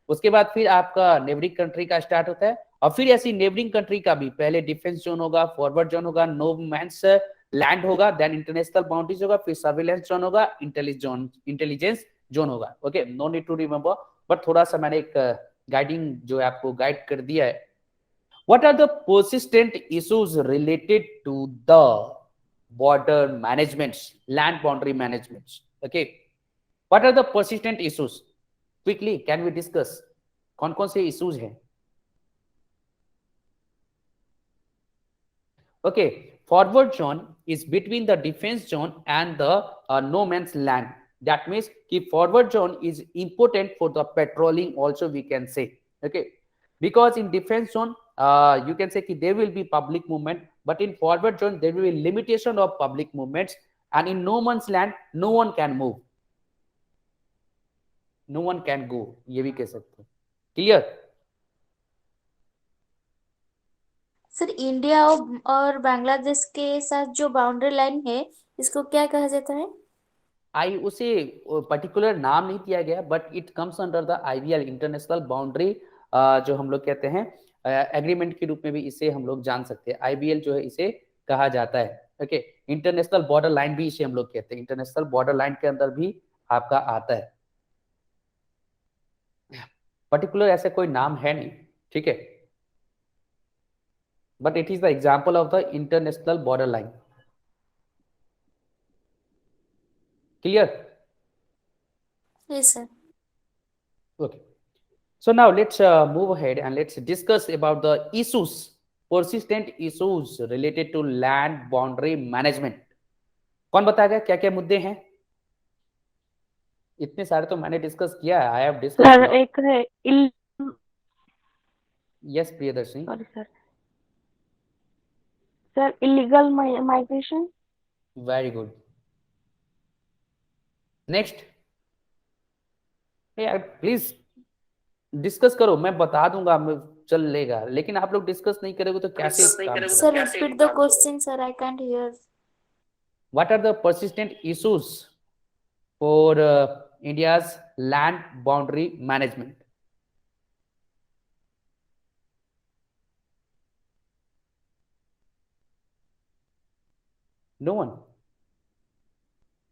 उसके बाद फिर आपका नेबरिंग कंट्री का स्टार्ट होता है, और फिर ऐसी नेबरिंग कंट्री का भी पहले डिफेंस जोन होगा, फॉरवर्ड जोन होगा, नो मैंस लैंड होगा, देन इंटरनेशनल बाउंड्रीज होगा, फिर सर्विलेंस जोन होगा, इंटेलिजेंस जोन होगा. Okay, no need to remember, but थोड़ा सा मैंने एक गाइडिंग जो है आपको गाइड कर दिया है. What are the persistent issues related to the border management, land boundary management. Okay, what are the persistent issues, quickly can we discuss, कौन कौन से इश्यूज हैं. Okay, forward zone is between the defense zone and the no man's land. That means कि forward zone is important for the patrolling also we can say. Okay, because in defense zone you can say कि there will be public movement, but in forward zone there will be limitation of public movements, and in no man's land no one can move, no one can go, ये भी कह सकते हैं. Clear? Sir India और बांग्लादेश के साथ जो boundary line है इसको क्या कहा जाता है? आई उसे पर्टिकुलर नाम नहीं दिया गया, but it comes under the IBL, international boundary जो हम लोग कहते हैं एग्रीमेंट के रूप में भी इसे हम लोग जान सकते हैं. आईबीएल जो है इसे कहा जाता है. ओके, इंटरनेशनल बॉर्डर लाइन भी इसे हम लोग कहते हैं, इंटरनेशनल बॉर्डर लाइन के अंदर भी आपका आता है. पर्टिकुलर ऐसे कोई नाम है नहीं, ठीक है, but it is the example of the international border line. Clear? Yes, sir. Okay. So now let's move ahead and let's discuss about the issues, persistent issues related to land boundary management. कौन बताएगा क्या क्या मुद्दे हैं? इतने सारे तो मैंने डिस्कस किया है. I have discuss. सर एक है yes Priyadarshini. Sorry sir illegal migration. Very good. Next. यार प्लीज डिस्कस करो, मैं बता दूंगा, मैं चल लेगा, लेकिन आप लोग डिस्कस नहीं करोगे तो कैसे काम होगा? Sir, repeat the question, sir. I can't hear. What are the persistent issues for India's land boundary management? No one.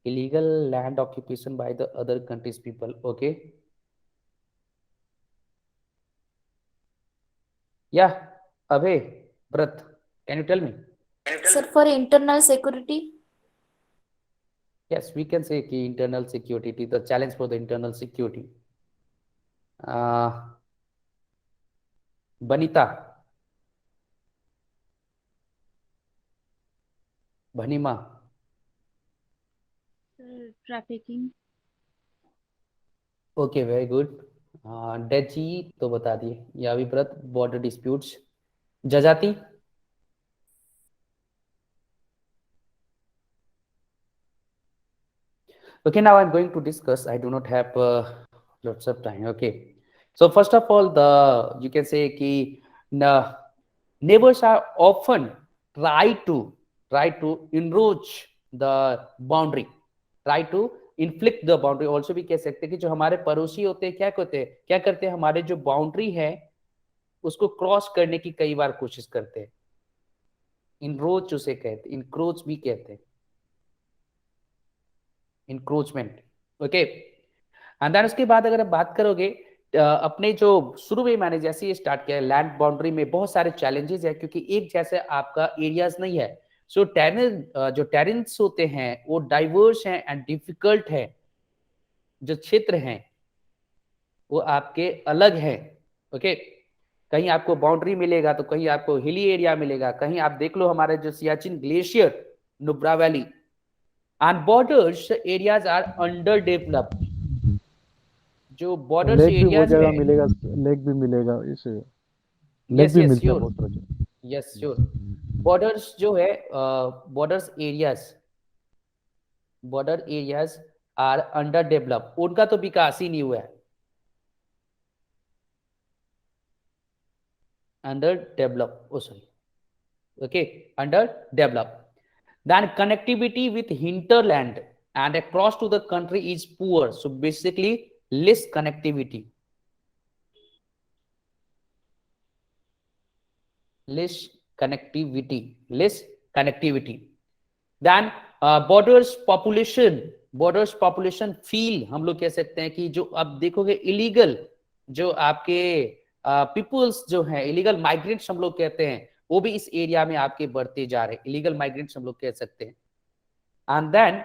Illegal land occupation by the other countries' people. Okay. Yeah, Abhay, Brat, can you tell me? Sir, for internal security. Yes, we can say कि internal security, it is the challenge for the internal security. Banita, Bhanima. Trafficking. Okay, very good. डेची तो बता दिए. या भी व्रत, border disputes. जजाति. Okay, now I'm going to discuss. I do not have lots of time. Okay, so first of all, you can say कि neighbors are often try to encroach the boundary, try to inflict the boundary. Also भी कह सकते हैं कि जो हमारे पड़ोसी होते हैं क्या करते हैं, हमारे जो बाउंड्री है उसको क्रॉस करने की कई बार कोशिश करते हैं. इनरोच उसे कहते हैं, इनक्रोच भी कहते हैं, इंक्रोचमेंट. ओके, एंड देन उसके बाद अगर आप बात करोगे अपने जो शुरू में मैंने जैसे ही स्टार्ट किया लैंड बाउंड्री में बहुत सारे चैलेंजेस है, क्योंकि एक जैसे आपका एरियाज नहीं है। सो जो टेरेन्स होते हैं वो डाइवर्स हैं एंड डिफिकल्ट है। जो क्षेत्र हैं वो आपके अलग हैं। ओके, कहीं आपको बाउंड्री मिलेगा तो कहीं आपको हिली एरिया मिलेगा, कहीं आप देख लो हमारे जो Siachen glacier, Nubra valley and borders areas are under developed. जो बॉर्डर्स लेक भी बहुत एरियाज जगह है, मिलेगा, लेक भी मिलेगा इसे, लेक यस भी यस मिलता है श्योर, बहुत तरह के। Yes sure. बॉर्डर्स जो है, border areas are under develop, उनका तो विकास ही नहीं हुआ है। Under develop, oh sorry, okay, under develop. Then connectivity with hinterland and across to the country is poor. So basically less connectivity. Less connectivity. Less connectivity. Then borders population feel, हम लोग कह सकते हैं कि जो अब देखोगे इलीगल जो आपके पीपुल्स जो हैं, इलीगल माइग्रेंट्स हम लोग कहते हैं, वो भी इस एरिया में आपके बढ़ते जा रहे हैं। इलीगल माइग्रेंट्स हम लोग कह सकते हैं। And then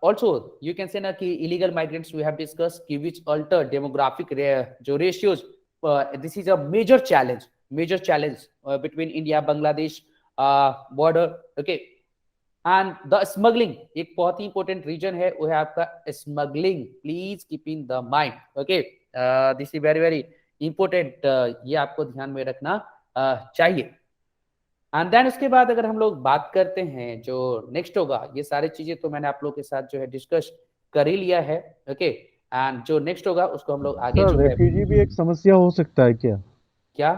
also you can say na ki illegal migrants we have discussed ki which alter demographic jo ratios. This is a major challenge between India Bangladesh border. Okay, and the smuggling एक बहुत ही important region है, वो है आपका smuggling. Please keep in the mind. Okay, this is very very important. ये आपको ध्यान में रखना चाहिए। एंड देन उसके बाद अगर हम लोग बात करते हैं जो नेक्स्ट होगा, ये सारी चीजें तो मैंने आप लोग के साथ जो है डिस्कस कर ही लिया है। ओके, एंड जो नेक्स्ट होगा उसको हम लोग आगे सर जो है रेफ्यूजी भी एक समस्या हो सकता है क्या? क्या,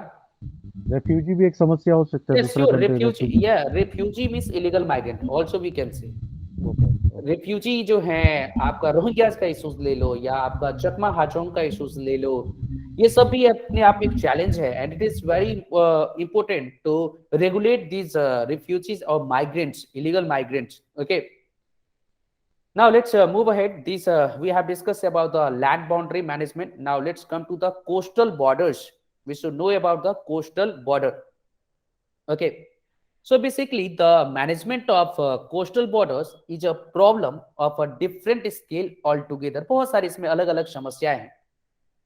रेफ्यूजी भी एक समस्या हो सकता है, यस दूसरा श्योर, कंट्री रिफ्यूजी, रेफ्यूजी। या refugee means illegal migrant also we can say. Okay. Refugee जो है आपका रोहिंग्यास का इशूज ले लो या आपका चकमा हाचोंग का इशूज ले लो, ये सब भी अपने आप एक चैलेंज है। And it is very important to regulate these refugees और migrants, illegal migrants. Okay, now let's move ahead. These we have discussed about the land boundary management. Now let's come to the coastal borders. We should know about the coastal border. Okay, so basically the management of coastal borders is a problem of a different scale altogether. बहुत सारी इसमें अलग अलग समस्याएं हैं।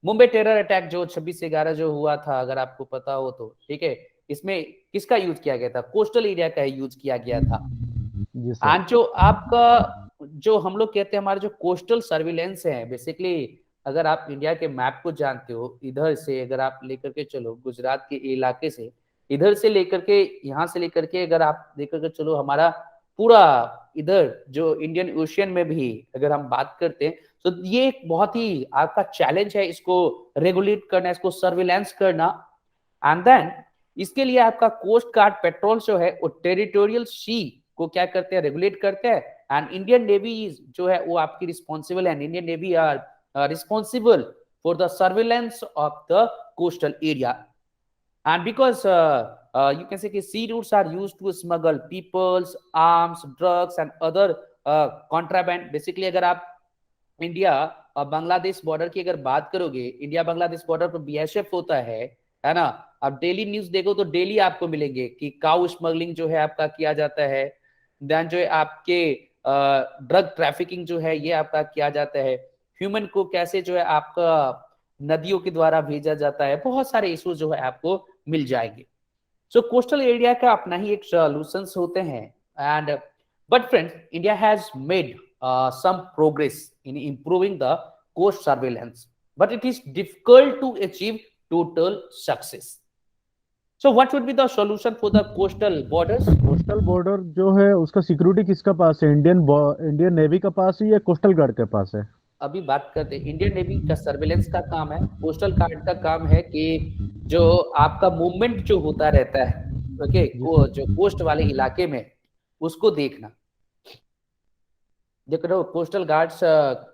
Mumbai terror attack जो 26/11 जो हुआ था, अगर आपको पता हो तो, ठीक है, इसमें किसका यूज किया गया था? कोस्टल एरिया का यूज किया गया था। जी सर। एंड जो आपका जो हम लोग कहते हैं हमारे जो कोस्टल सर्विलेंस है, बेसिकली अगर आप इंडिया के मैप को जानते हो, इधर से अगर आप लेकर के चलो गुजरात के इलाके से, इधर से लेकर के यहाँ से लेकर के अगर आप लेकर के चलो हमारा पूरा इधर जो इंडियन ओशियन में भी अगर हम बात करते हैं, तो ये एक बहुत ही आपका चैलेंज है इसको रेगुलेट करना, इसको सर्विलेंस करना। एंड देन इसके लिए आपका कोस्ट गार्ड पेट्रोल जो है वो टेरिटोरियल सी को क्या करते हैं? रेगुलेट करते हैं। एंड इंडियन नेवी जो है वो आपकी रिस्पॉन्सिबल है। Indian navy are responsible for the surveillance of the coastal area. And because you can say कि sea routes are used to smuggle peoples, arms, drugs and other contraband. Basically अगर आप India और Bangladesh border की अगर बात करोगे, India Bangladesh border पर BSF होता है ना। अब डेली न्यूज देखो तो डेली आपको मिलेंगे कि काउ स्मगलिंग जो है आपका किया जाता है, देन जो है आपके ड्रग ट्रैफिकिंग जो है ये आपका किया जाता है, ह्यूमन को कैसे जो है आपका नदियों के द्वारा भेजा जाता है, बहुत सारे इश्यूज जो है आपको मिल जाएंगे। सो कोस्टल एरिया का अपना ही एक सॉल्यूशंस होते हैं। And but friends, India has made some progress in improving the coast surveillance, but it is difficult to achieve total success. So what would be the solution for the coastal borders? Coastal border जो है उसका security किसका पास है? Indian navy का पास है या coastal guard के पास है? अभी बात करते हैं, इंडियन नेवी का सर्वेलेंस का काम है, कोस्टल गार्ड का काम है कि जो आपका मूवमेंट जो होता रहता है, ओके, वो जो कोस्ट वाले इलाके में उसको देखना। देखो, coastal guards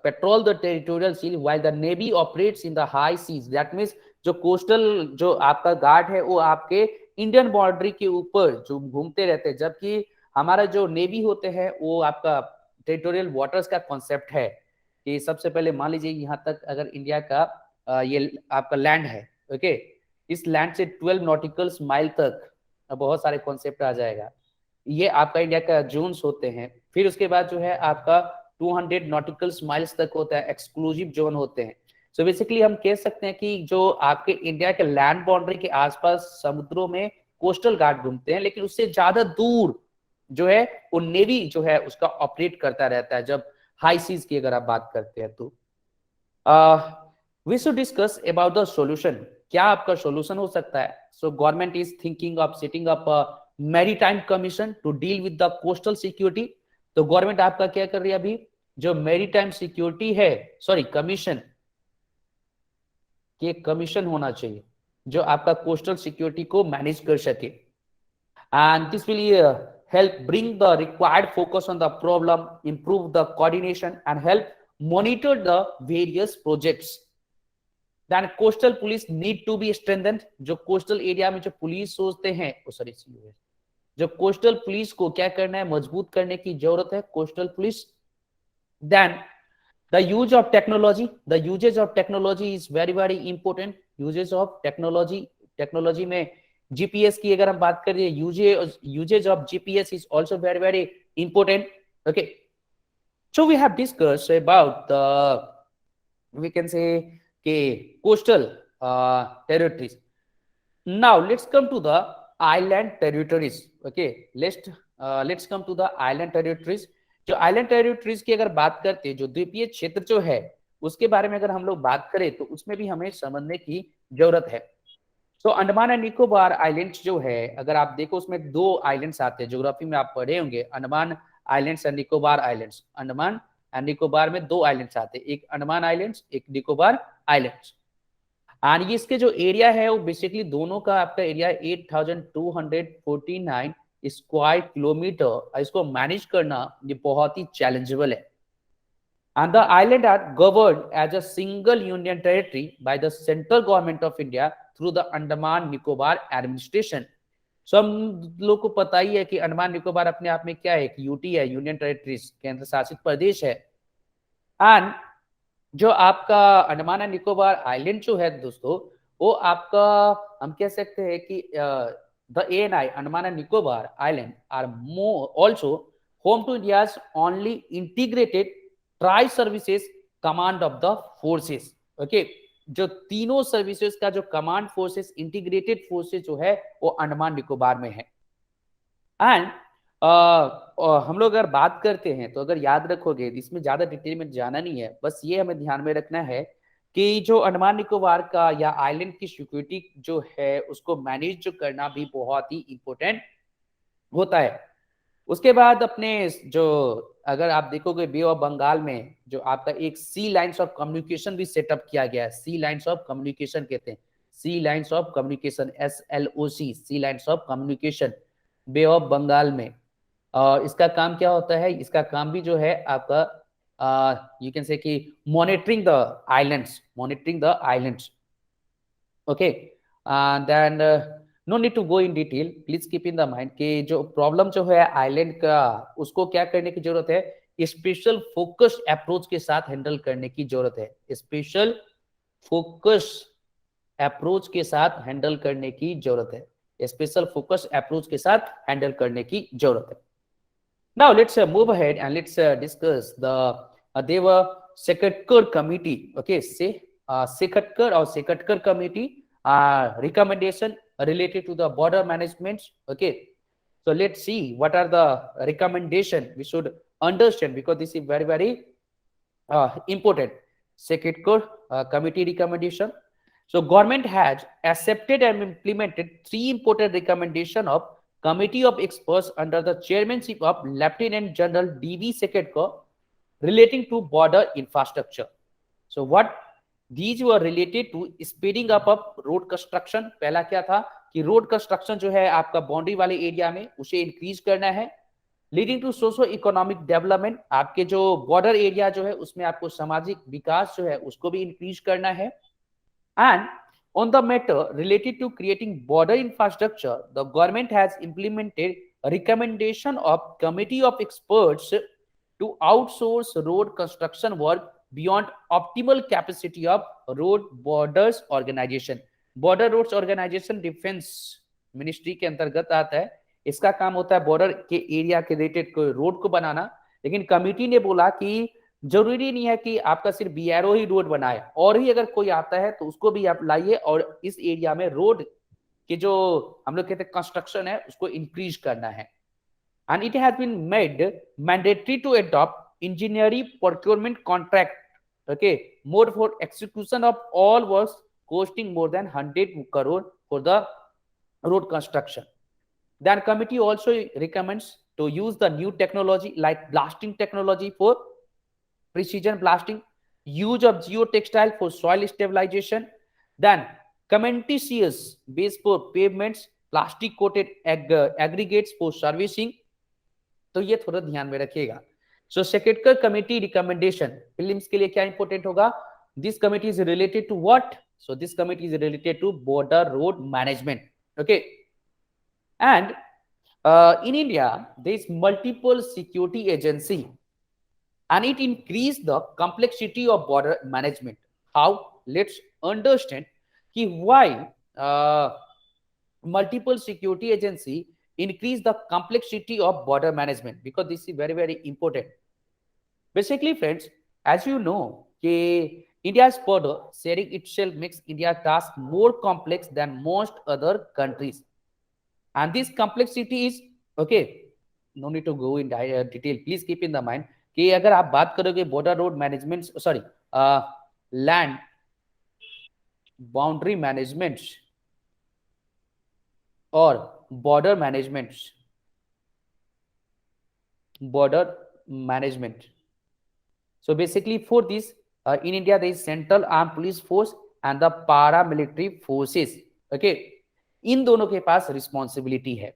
patrol the territorial sea while the navy operates in the high seas. That means जो कोस्टल जो आपका गार्ड है वो आपके इंडियन बाउंड्री के ऊपर जो घूमते रहते हैं, जबकि हमारा जो नेवी होते हैं वो आपका टेरिटोरियल वाटर्स का कॉन्सेप्ट है। कि सबसे पहले मान लीजिए यहाँ तक अगर इंडिया का ये आपका लैंड है, ओके, इस लैंड से 12 नॉटिकल्स माइल तक बहुत सारे कॉन्सेप्ट आ जाएगा। ये आपका इंडिया का जोन्स होते हैं। फिर उसके बाद जो है आपका 200 नॉटिकल्स माइल्स तक होता है, एक्सक्लूसिव जोन होते हैं। सो बेसिकली हम कह सकते हैं कि जो आपके इंडिया के लैंड बाउंड्री के आसपास समुद्रों में कोस्टल गार्ड घूमते हैं, लेकिन उससे ज्यादा दूर जो है वो नेवी जो है उसका ऑपरेट करता रहता है जब हाई सीज की अगर आप बात करते हैं तो। We should discuss about the solution. क्या आपका सॉल्यूशन हो सकता है? So government is thinking of setting up maritime commission to deal with the coastal security. तो गवर्नमेंट आपका क्या कर रही है अभी, जो मैरीटाइम सिक्योरिटी है, सॉरी कमीशन, कि एक कमीशन होना चाहिए जो आपका कोस्टल सिक्योरिटी को मैनेज कर सके। And this will help bring the required focus on the problem, improve the coordination and help monitor the various projects. Then coastal police need to be strengthened। जो coastal area में जो police सोचते हैं, sorry, जो coastal police को क्या करना है, मजबूत करने की जरूरत है coastal police. Then the use of technology, the usage of technology is very very important। usage of technology में जीपीएस की अगर हम बात करें, usage of GPS is also very very important. Okay, so we have discussed about the, we can say के coastal territories. Now let's come to the island territories. Okay, let's come to the island territories. जो island territories की अगर बात करते हैं, जो द्वीपीय क्षेत्र जो है उसके बारे में अगर हम लोग बात करें तो उसमें भी हमें समझने की जरूरत है। तो अंडमान एंड निकोबार आइलैंड्स जो है, अगर आप देखो उसमें दो आइलैंड्स आते हैं, ज्योग्राफी में आप पढ़े होंगे, Andaman islands and Nicobar islands. Andaman and Nicobar में दो आइलैंड्स आते हैं, एक अंडमान आइलैंड्स, एक निकोबार आइलैंड्स। एंड ये इसके जो एरिया है वो बेसिकली दोनों का आपका एरिया 8249 स्क्वायर किलोमीटर। इसको मैनेज करना ये बहुत ही चैलेंजेबल है। And the island are governed as a single union territory by the central government of India through the Andaman Nicobar administration। So हम लोग को पता ही है कि अंडमान निकोबार अपने आप में क्या है, एक यूटी है, यूनियन टेरिटरीज, केंद्र शासित प्रदेश है। एंड जो आपका अंडमान एंड निकोबार आइलैंड जो है दोस्तों, वो आपका हम कह सकते हैं कि the ANI Andaman and Nicobar island are also home to India's only integrated tri services command of the forces. Okay, जो तीनों सर्विसेज का जो कमांड फोर्सेस, इंटीग्रेटेड फोर्सेस जो है वो अंडमान निकोबार में है। एंड हम लोग अगर बात करते हैं तो अगर याद रखोगे, इसमें ज्यादा डिटेल में जाना नहीं है, बस ये हमें ध्यान में रखना है कि जो अंडमान निकोबार का या आइलैंड की सिक्योरिटी जो है उसको मैनेज जो करना भी बहुत ही इंपॉर्टेंट होता है। उसके बाद अपने जो अगर आप देखोगे बे ऑफ बंगाल में जो आपका एक सी लाइन्स ऑफ कम्युनिकेशन भी सेटअप किया गया है। सी लाइन्स ऑफ कम्युनिकेशन कहते हैं, sea lines of communication, SLOC, sea lines of communication Bay of Bengal में। और इसका काम क्या होता है, इसका काम भी जो है आपका यू कैन से कि monitoring the islands. Okay, then no need to go in detail, please keep in the mind कि जो प्रॉब्लम जो है आइलैंड का उसको क्या करने की जरूरत है, स्पेशल फोकस अप्रोच के साथ हैंडल करने की जरूरत है। स्पेशल फोकस अप्रोच के साथ हैंडल करने की जरूरत है। स्पेशल फोकस अप्रोच के साथ हैंडल करने की जरूरत है। Now let's move ahead and let's discuss the देवा सेकटकर कमिटी। ओके, सेकटकर और सेकटकर committee recommendation related to the border management। Okay, so let's see what are the recommendation we should understand, because this is very very important। Secretary committee recommendation। So government has accepted and implemented 3 important recommendation of committee of experts under the chairmanship of Lieutenant General DV Secretary relating to border infrastructure। So what these were related to speeding up of road construction। पहला क्या था कि road construction जो है आपका boundary वाले area में उसे इंक्रीज करना है। Leading to socio economic development, आपके जो बॉर्डर एरिया जो है उसमें आपको सामाजिक विकास जो है उसको भी इंक्रीज करना है। And on the matter related to creating border infrastructure, the government has implemented recommendation of committee of experts to outsource road construction work beyond optimal capacity of road borders organization. Border roads organization defence ministry के अंतर्गत आता है। इसका काम होता है border के area के रिलेटेड रोड को बनाना। लेकिन कमिटी ने बोला कि जरूरी नहीं है कि आपका सिर्फ बीआरओ ही रोड बनाए, और ही अगर कोई आता है तो उसको भी आप लाइए और इस एरिया में रोड के जो हम लोग कहते हैं कंस्ट्रक्शन है उसको इंक्रीज करना है। And it has been made mandatory to adopt engineering procurement contract, okay, more for execution of all works costing more than 100 crore for the road construction. Then committee also recommends to use the new technology like blasting technology for precision blasting, use of geotextile for soil stabilization, then cementitious base for pavements, plastic coated aggregates for servicing। तो ये थोड़ा ध्यान में रखिएगा। So secretary committee recommendation films के लिए क्या important होगा? This committee is related to what? So this committee is related to border road management, okay. And in India there is multiple security agency and it increase the complexity of border management. How? Let's understand ki why multiple security agency increase the complexity of border management, because this is very very important. Basically friends, as you know कि India's border sharing itself makes India task more complex than most other countries, and this complexity is okay, no need to go in detail, please keep in the mind कि अगर आप बात करोगे border road management, sorry, land boundary management और border management, so basically for this in India there is Central Armed Police Force and the paramilitary forces, okay, इन दोनों के पास responsibility है।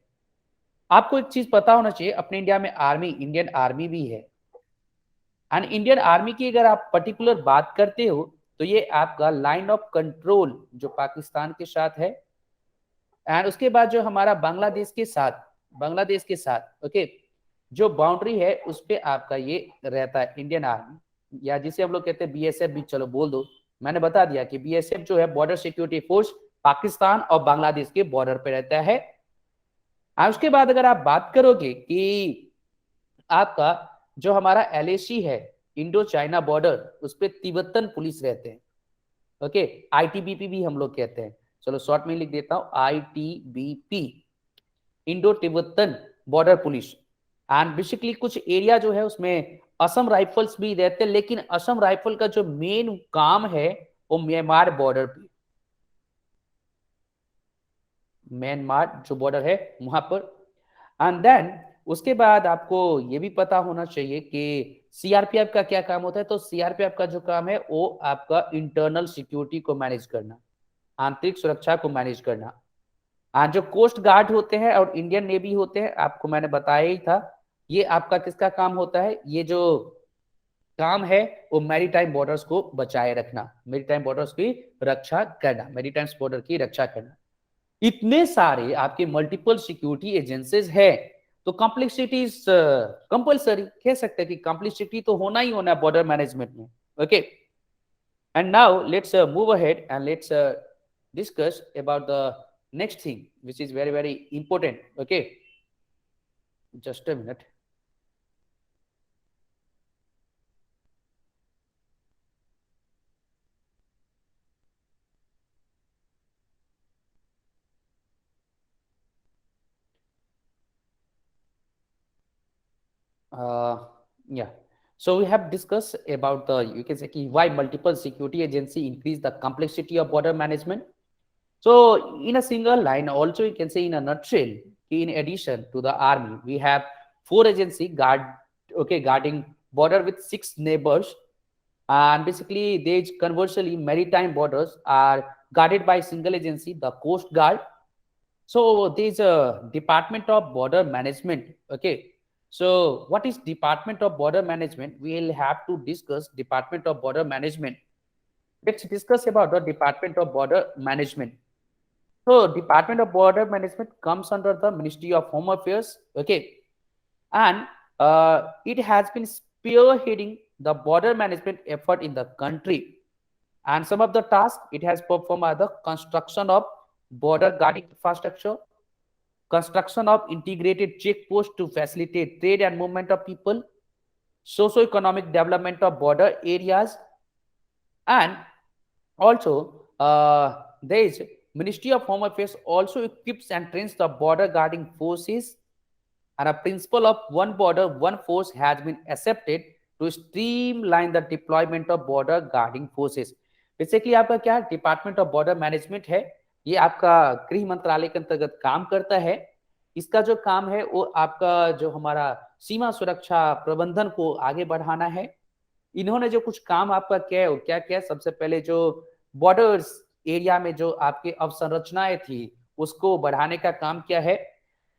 आपको एक चीज पता होना चाहिए, अपने इंडिया में आर्मी, इंडियन आर्मी भी है, एंड इंडियन आर्मी की अगर आप पर्टिकुलर बात करते हो तो ये आपका लाइन ऑफ कंट्रोल जो पाकिस्तान के साथ है, एंड उसके बाद जो हमारा बांग्लादेश के साथ ओके जो बाउंड्री है उस पे आपका ये रहता है इंडियन आर्मी, या जिसे हम लोग कहते हैं बीएसएफ भी, चलो बोल दो, मैंने बता दिया कि बीएसएफ जो है बॉर्डर सिक्योरिटी फोर्स पाकिस्तान और बांग्लादेश के बॉर्डर पे रहता है। और उसके बाद अगर आप बात करोगे कि आपका जो हमारा एलएसी है इंडो चाइना बॉर्डर, उस पे तिब्बतन पुलिस रहते हैं, ओके, आईटीबीपी भी हम लोग कहते हैं, चलो शॉर्ट में लिख देता हूं ITBP, Indo Tibetan border police. And basically कुछ एरिया जो है उसमें असम राइफल्स भी रहते हैं, लेकिन असम राइफल का जो मेन काम है वो म्यांमार बॉर्डर पे, म्यांमार जो बॉर्डर है वहां पर। एंड देन उसके बाद आपको ये भी पता होना चाहिए कि सीआरपीएफ का क्या काम होता है। तो सीआरपीएफ का जो काम है वो आपका इंटरनल सिक्योरिटी को मैनेज करना, आंतरिक सुरक्षा को मैनेज करना। और जो कोस्ट गार्ड होते हैं और इंडियन नेवी होते हैं, आपको मैंने बताया ही था, ये आपका किसका काम होता है? ये जो काम है वो मैरीटाइम बॉर्डर्स को बचाए रखना, मैरीटाइम बॉर्डर्स की रक्षा करना, मैरीटाइम बॉर्डर की रक्षा करना। इतने सारे आपके मल्टीपल सिक्योरिटी एजेंसीज है तो कॉम्प्लेक्सिटी इज कंपल्सरी, कह सकते हैं कि कॉम्प्लेक्सिटी तो होना ही होना है बॉर्डर मैनेजमेंट में, okay. And now let's move ahead and let's discuss about the next thing which is very very important, okay, just a minute। Yeah, so we have discussed about the, you can say why multiple security agency increase the complexity of border management. So in a single line, also you can say in a nutshell, in addition to the army, we have 4 agency guarding border with 6 neighbors, and basically they conversely maritime borders are guarded by single agency, the Coast Guard. So there is a Department of Border Management, okay. So what is Department of Border Management? We will have to discuss Department of Border Management. Let's discuss about the Department of Border Management. So Department of Border Management comes under the Ministry of Home Affairs, okay, and it has been spearheading the border management effort in the country. And some of the tasks it has performed are the construction of border guarding infrastructure, construction of integrated checkposts to facilitate trade and movement of people, socio-economic development of border areas, and also there is Ministry of Home Affairs also equips and trains the border guarding forces, and a principle of one border, one force has been accepted to streamline the deployment of border guarding forces. Basically आपका क्या department of border management है, ये आपका गृह मंत्रालय के अंतर्गत काम करता है. इसका जो काम है वो आपका जो हमारा सीमा सुरक्षा प्रबंधन को आगे बढ़ाना है. इन्होंने जो कुछ काम आपका किया है वो क्या किया, सबसे पहले जो बॉर्डर्स एरिया में जो आपके अवसंरचनाएं थी उसको बढ़ाने का काम किया है.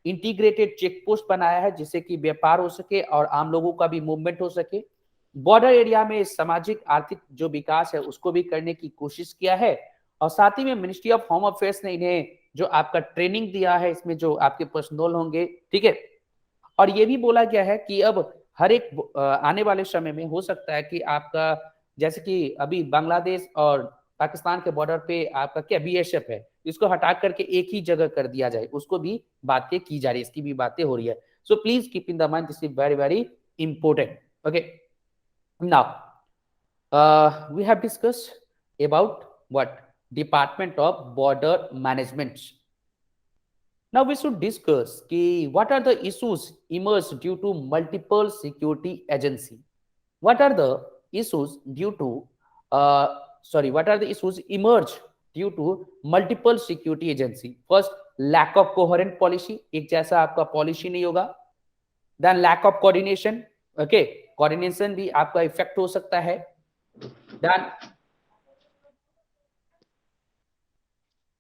इंटीग्रेटेड चेक पोस्ट बनाया है जिससे कि व्यापार हो सके और आम लोगों का भी मूवमेंट हो सके. बॉर्डर एरिया में सामाजिक आर्थिक जो विकास है उसको भी करने की कोशिश किया है. और साथ ही में मिनिस्ट्री ऑफ होम अफेयर्स ने इन्हें जो आपका ट्रेनिंग दिया है, इसमें जो आपके पर्सनल होंगे, ठीक है. और ये भी बोला गया है कि अब हर एक आने वाले समय में हो सकता है कि आपका जैसे कि अभी बांग्लादेश और पाकिस्तान के बॉर्डर पे आपका क्या बीएसएफ है, इसको हटा करके एक ही जगह कर दिया जाए, उसको भी बातें की जा रही है, इसकी भी बातें हो रही है. So please keep in the mind, this is very very important. Okay, now we have discussed about what department of border management. Now we should discuss what are the issues emerged due to multiple security agency. What are the issues due to what are the issues emerged due to multiple security agency? First, lack of coherent policy, एक जैसा आपका policy नहीं होगा. Then lack of coordination, okay, coordination भी आपका effect हो सकता है. Then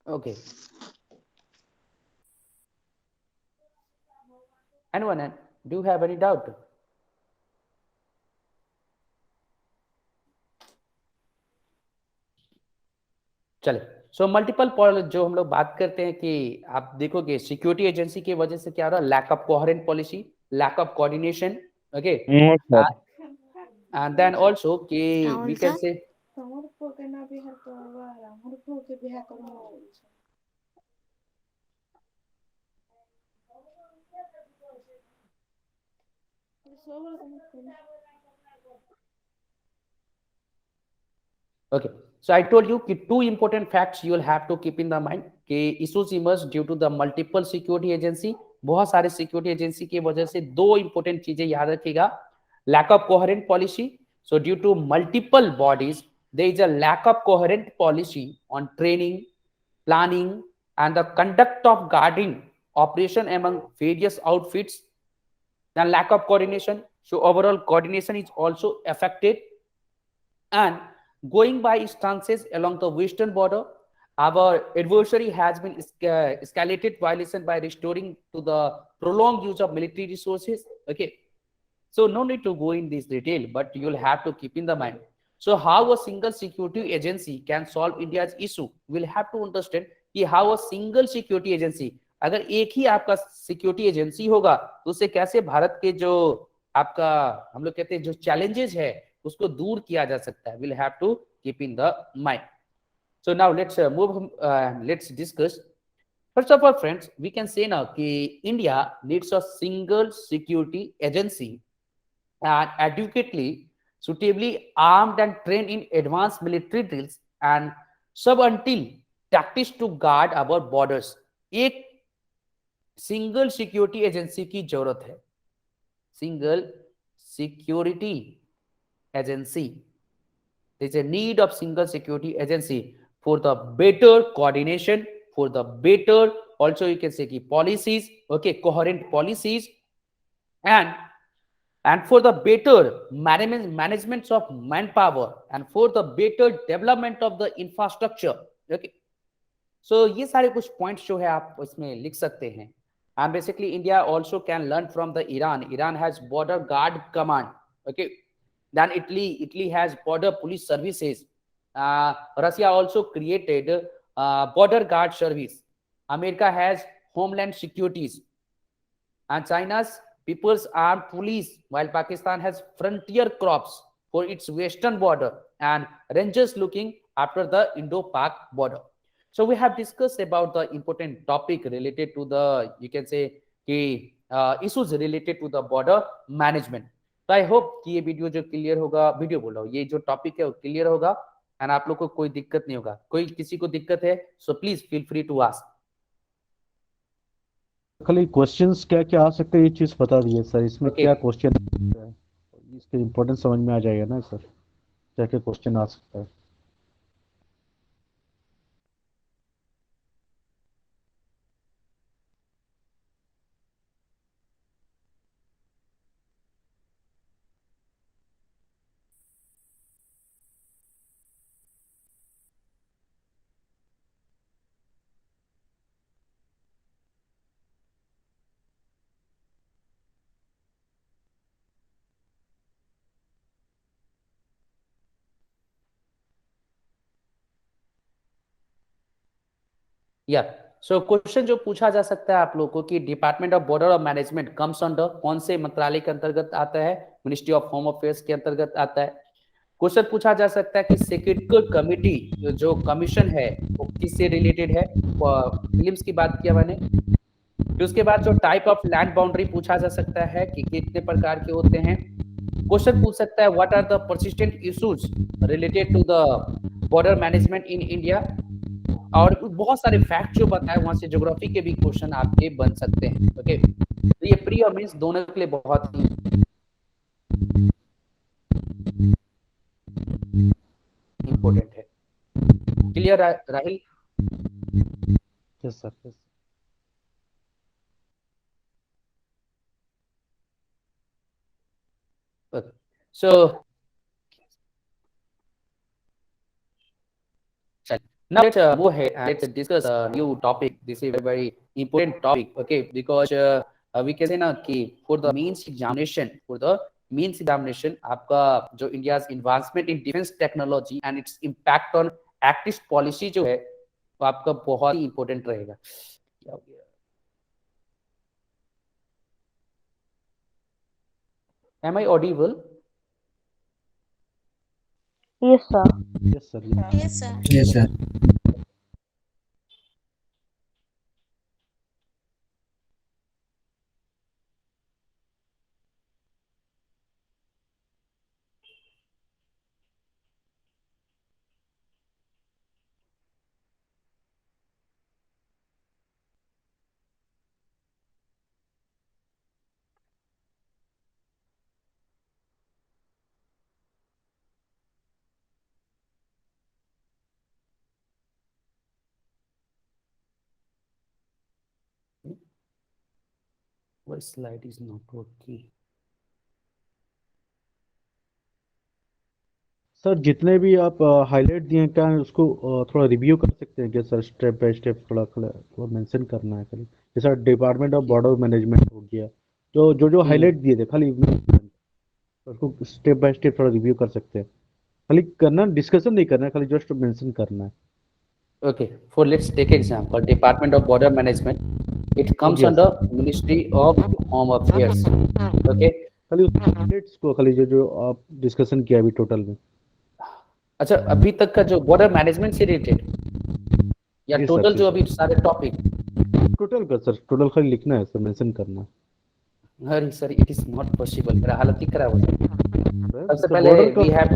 okay, anyone, do you have any doubt? चले, सो मल्टीपल जो हम लोग बात करते हैं कि आप देखोगे सिक्योरिटी एजेंसी की वजह से क्या हो रहा है, lack of coherent policy, lack of coordination. Okay, and then also कि we can say okay. So I told you कि two important facts you will have to keep in the mind कि issues emerge due to the multiple security agency. बहुत सारे security agency की वजह से दो important चीजें याद रखिएगा. Lack of coherent policy, so due to multiple bodies there is a lack of coherent policy on training, planning, and the conduct of guarding operation among various outfits. Then lack of coordination, so overall coordination is also affected. And going by stances along the western border, our adversary has been escalated violation by restoring to the prolonged use of military resources. Okay, so no need to go in this detail, but you'll have to keep in the mind. So how a single security agency can solve India's issue? We'll have to understand कि how a single security agency, अगर एक ही आपका security agency होगा तो उससे कैसे भारत के जो आपका हम लोग कहते हैं जो चैलेंजेस है उसको दूर किया जा सकता है. We'll have to keep in the mind. So now let's let's discuss. First of all, friends, we can say now कि India needs a single security agency and adequately, suitably armed and trained in advanced military drills and sub until tactics to guard our borders. एक single security agency की जरूरत है. Single security agency. There is a need of single security agency for the better coordination, for the better also you can say ki policies, okay, coherent policies, and for the better management of manpower and for the better development of the infrastructure. Okay, so ये सारे कुछ points जो है आप इसमें लिख सकते हैं. And basically India also can learn from the Iran. Iran has border guard command. Okay. Then Italy has border police services. Russia also created border guard service. America has homeland securities. And China's People's Armed Police, while Pakistan has frontier corps. for its western border and ranges looking after the Indo-Pak border. So we have discussed about the important topic related to the, you can say, issues related to the border management. तो I hope कि ये video जो clear होगा, video बोल रहा हूँ, ये जो टॉपिक है वो क्लियर होगा एंड आप लोग को कोई दिक्कत नहीं होगा. कोई किसी को दिक्कत है so please feel free to ask. खाली क्वेश्चंस क्या क्या आ सकते हैं ये चीज बता दिए सर, इसमें ओके क्या क्वेश्चन है, इसके इम्पोर्टेंस समझ में आ जाएगा ना सर, क्या क्या क्वेश्चन आ सकता है. या सो क्वेश्चन जो पूछा जा सकता है आप लोगों को कि department of border of management comes under कौन से मंत्रालय के अंतर्गत आता है, मिनिस्ट्री ऑफ होम अफेयर्स के अंतर्गत आता है. क्वेश्चन पूछा जा सकता है कि सेक्रेटरी कमिटी जो कमीशन है वो किससे रिलेटेड है. फिल्म्स की बात किया मैंने. फिर उसके बाद जो टाइप ऑफ लैंड बाउंड्री पूछा जा सकता है कि कितने प्रकार के होते हैं. क्वेश्चन पूछ सकता है what are the persistent issues related to the border management in India. और बहुत सारे फैक्ट जो बताए वहां से ज्योग्राफी के भी क्वेश्चन आपके बन सकते हैं. ओके तो ये प्री और मेंस दोनों के लिए बहुत ही इंपॉर्टेंट है. Clear Rahil? Yes sir, yes. So now let's move ahead and let's discuss a new topic. This is a very important topic, okay? Because we can say ना कि for the means examination, आपका जो India's advancement in defense technology and its impact on active policy जो है वो आपका बहुत ही important रहेगा. क्या हो गया? Am I audible? Yes, sir. Yes sir, yes. Yes, sir. Yes, sir. What slide is not working? Sir जितने भी आप हाईलाइट दिए हैं, क्या उसको थोड़ा रिव्यू कर सकते हैं क्या सर, स्टेप बाय स्टेप थोड़ा मेंशन करना है खाली. जैसा डिपार्टमेंट ऑफ बॉर्डर मैनेजमेंट हो गया, जो हाईलाइट दिए थे खाली उसको स्टेप बाय स्टेप थोड़ा रिव्यू कर सकते हैं. खाली करना, डिस्कशन नहीं करना है, खाली जस्ट मेंशन करना है. Okay, for let's take example. Department of Border Management. It comes Yes. under Ministry of Home Affairs. Okay. खाली हाईलाइट्स को खाली जो आप डिस्कशन किया अभी टोटल में. अच्छा अभी तक का जो बॉर्डर मैनेजमेंट से रिलेटेड या जी सर, टोटल जी जो सर. अभी सारे टॉपिक. टोटल का सर, टोटल खाली लिखना है सर, मेंशन करना है. अरे sir it is not possible. मेरा हालत ही खराब हो जाएगी. सबसे तो पहले बॉर्डर वी का हैव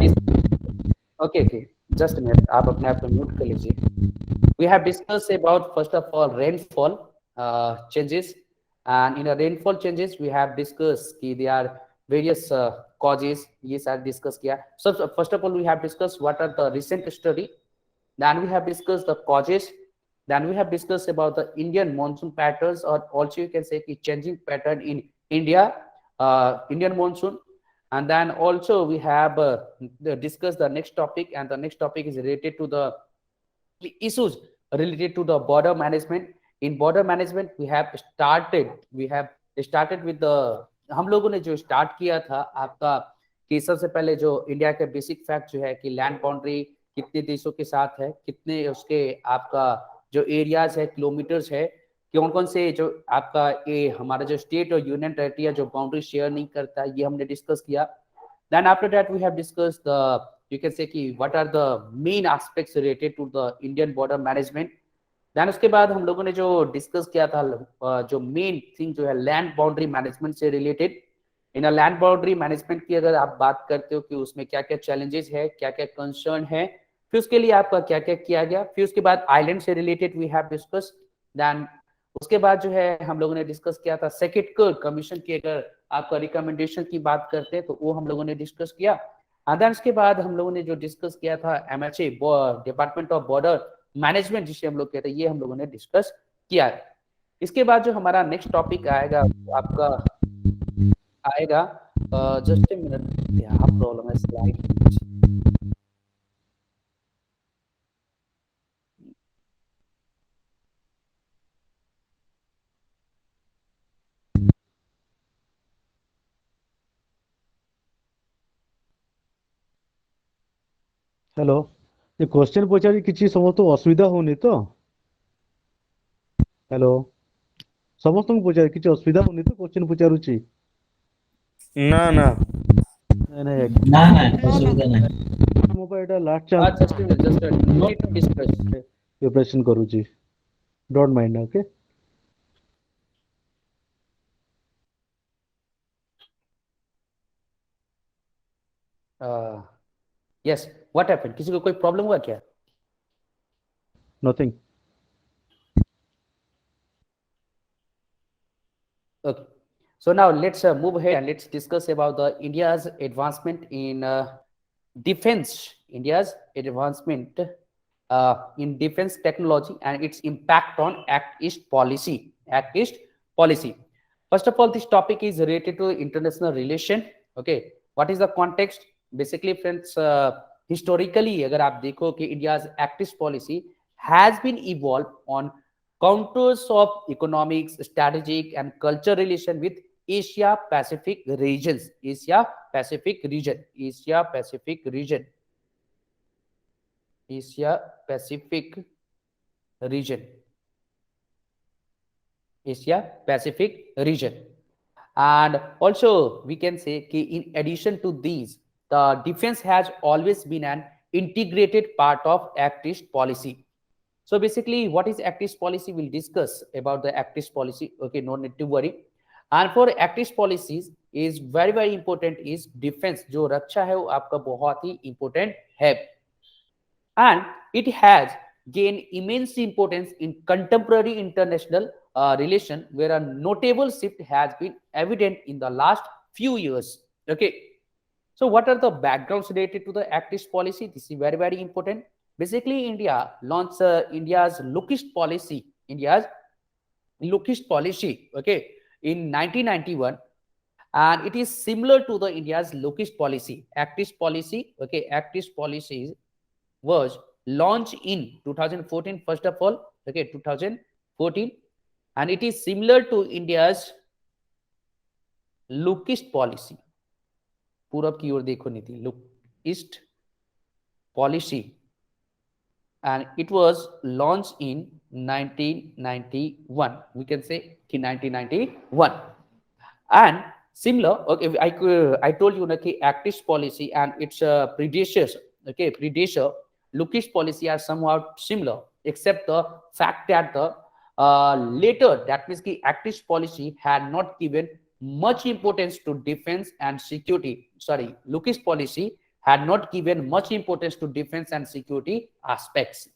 ओके जस्ट मिनट, आप अपने आप को म्यूट कर लीजिए. We have discussed about first of all rainfall changes, and in a rainfall changes we have discussed कि there are various causes. ये सारे discuss किया. So first of all we have discussed what are the recent study, then we have discussed the causes, then we have discussed about the Indian monsoon patterns, or also you can say कि changing pattern in India, Indian monsoon. And then also we have discussed the next topic, and the next topic is related to the issues related to the border management. In border management we have started with the, हम लोगों ने जो start किया था आपका कि सबसे पहले जो इंडिया के बेसिक फैक्ट जो है कि लैंड बाउंड्री कितने देशों के साथ है, कितने उसके आपका जो एरियाज है, किलोमीटर्स है, कौन कौन से जो आपका ये हमारा जो स्टेट और यूनियन टेरिटरी है जो बाउंड्री शेयर नहीं करता, ये हमने डिस्कस किया. Then after that we have discussed the, you can say कि what are the main aspects related to the Indian border management. Then उसके बाद हम लोगों ने जो डिस्कस किया था जो मेन थिंग जो है लैंड बाउंड्री मैनेजमेंट से रिलेटेड. इन लैंड बाउंड्री मैनेजमेंट की अगर आप बात करते हो कि उसमें क्या क्या चैलेंजेस है, क्या क्या कंसर्न है, फिर उसके लिए आपका क्या क्या किया गया. फिर उसके बाद आइलैंड से related we have discuss. Then उसके बाद जो है हम लोगों ने डिस्कस किया था सेक्रेटरी कमीशन की अगर आपका रिकमेंडेशन की बात करते हैं तो वो हम लोगों ने डिस्कस किया. एंड देन उसके बाद हम लोगों ने जो डिस्कस किया था MHA department of border management जिसे हम लोग कहते हैं, ये हम लोगों ने डिस्कस किया है. इसके बाद जो हमारा नेक्स्ट टॉपिक आएगा आपका आएगा जस्ट ए मिनट, यहाँ प्रॉब्लम है स्लाइड. हेलो, ये क्वेश्चन पचारि किछि समस्त असुविधा होनी तो? हेलो, समस्त को पचारि किछि असुविधा होनी तो क्वेश्चन पचारुछि? ना ना नहीं नहीं, ना ना असुविधा नहीं. मो पर एटा last chance just no need to discuss. Preparation करूछि. Don't mind. Okay. Yes, what happened? किसी को कोई प्रॉब्लम हुआ क्या? Nothing. Okay. So now let's move ahead and let's discuss about the India's advancement in defense. India's advancement in defense technology and its impact on Act East policy. Act East policy. First of all, this topic is related to international relation. Okay. What is the context? Basically, friends, historically, अगर आप देखो कि India's Act East policy has been evolved on contours of economics, strategic, and cultural relation with Asia Pacific regions. Asia Pacific region. Asia Pacific region. Asia Pacific region. Asia Pacific region. And also we can say कि in addition to these, the defense has always been an integrated part of Act East policy. So basically, what is Act East policy? We'll discuss about the Act East policy. Okay, no need to worry. And for Act East policies is very important is defense. जो रक्षा है वो आपका बहुत ही important है. And it has gained immense importance in contemporary international relation, where a notable shift has been evident in the last few years. Okay. So what are the backgrounds related to the Act East policy? This is very important. Basically, India launched India's Look-East policy. India's Look-East policy, okay, in 1991, and it is similar to the India's Look-East policy. Act East policy, okay, Act East policy was launched in 2014. First of all, okay, 2014, and it is similar to India's Look-East policy. पूरब की ओर देखो नीति, Look-East policy. And it was launched in 1991. We can say in 1991. And similar, okay, I told you that Act East policy and its predecessor, okay, predecessor Look-East policy are somewhat similar, except the fact that the later, that means the Act East policy had not given much importance to defense and security. Sorry, Look-East policy had not given much importance to defense and security aspects.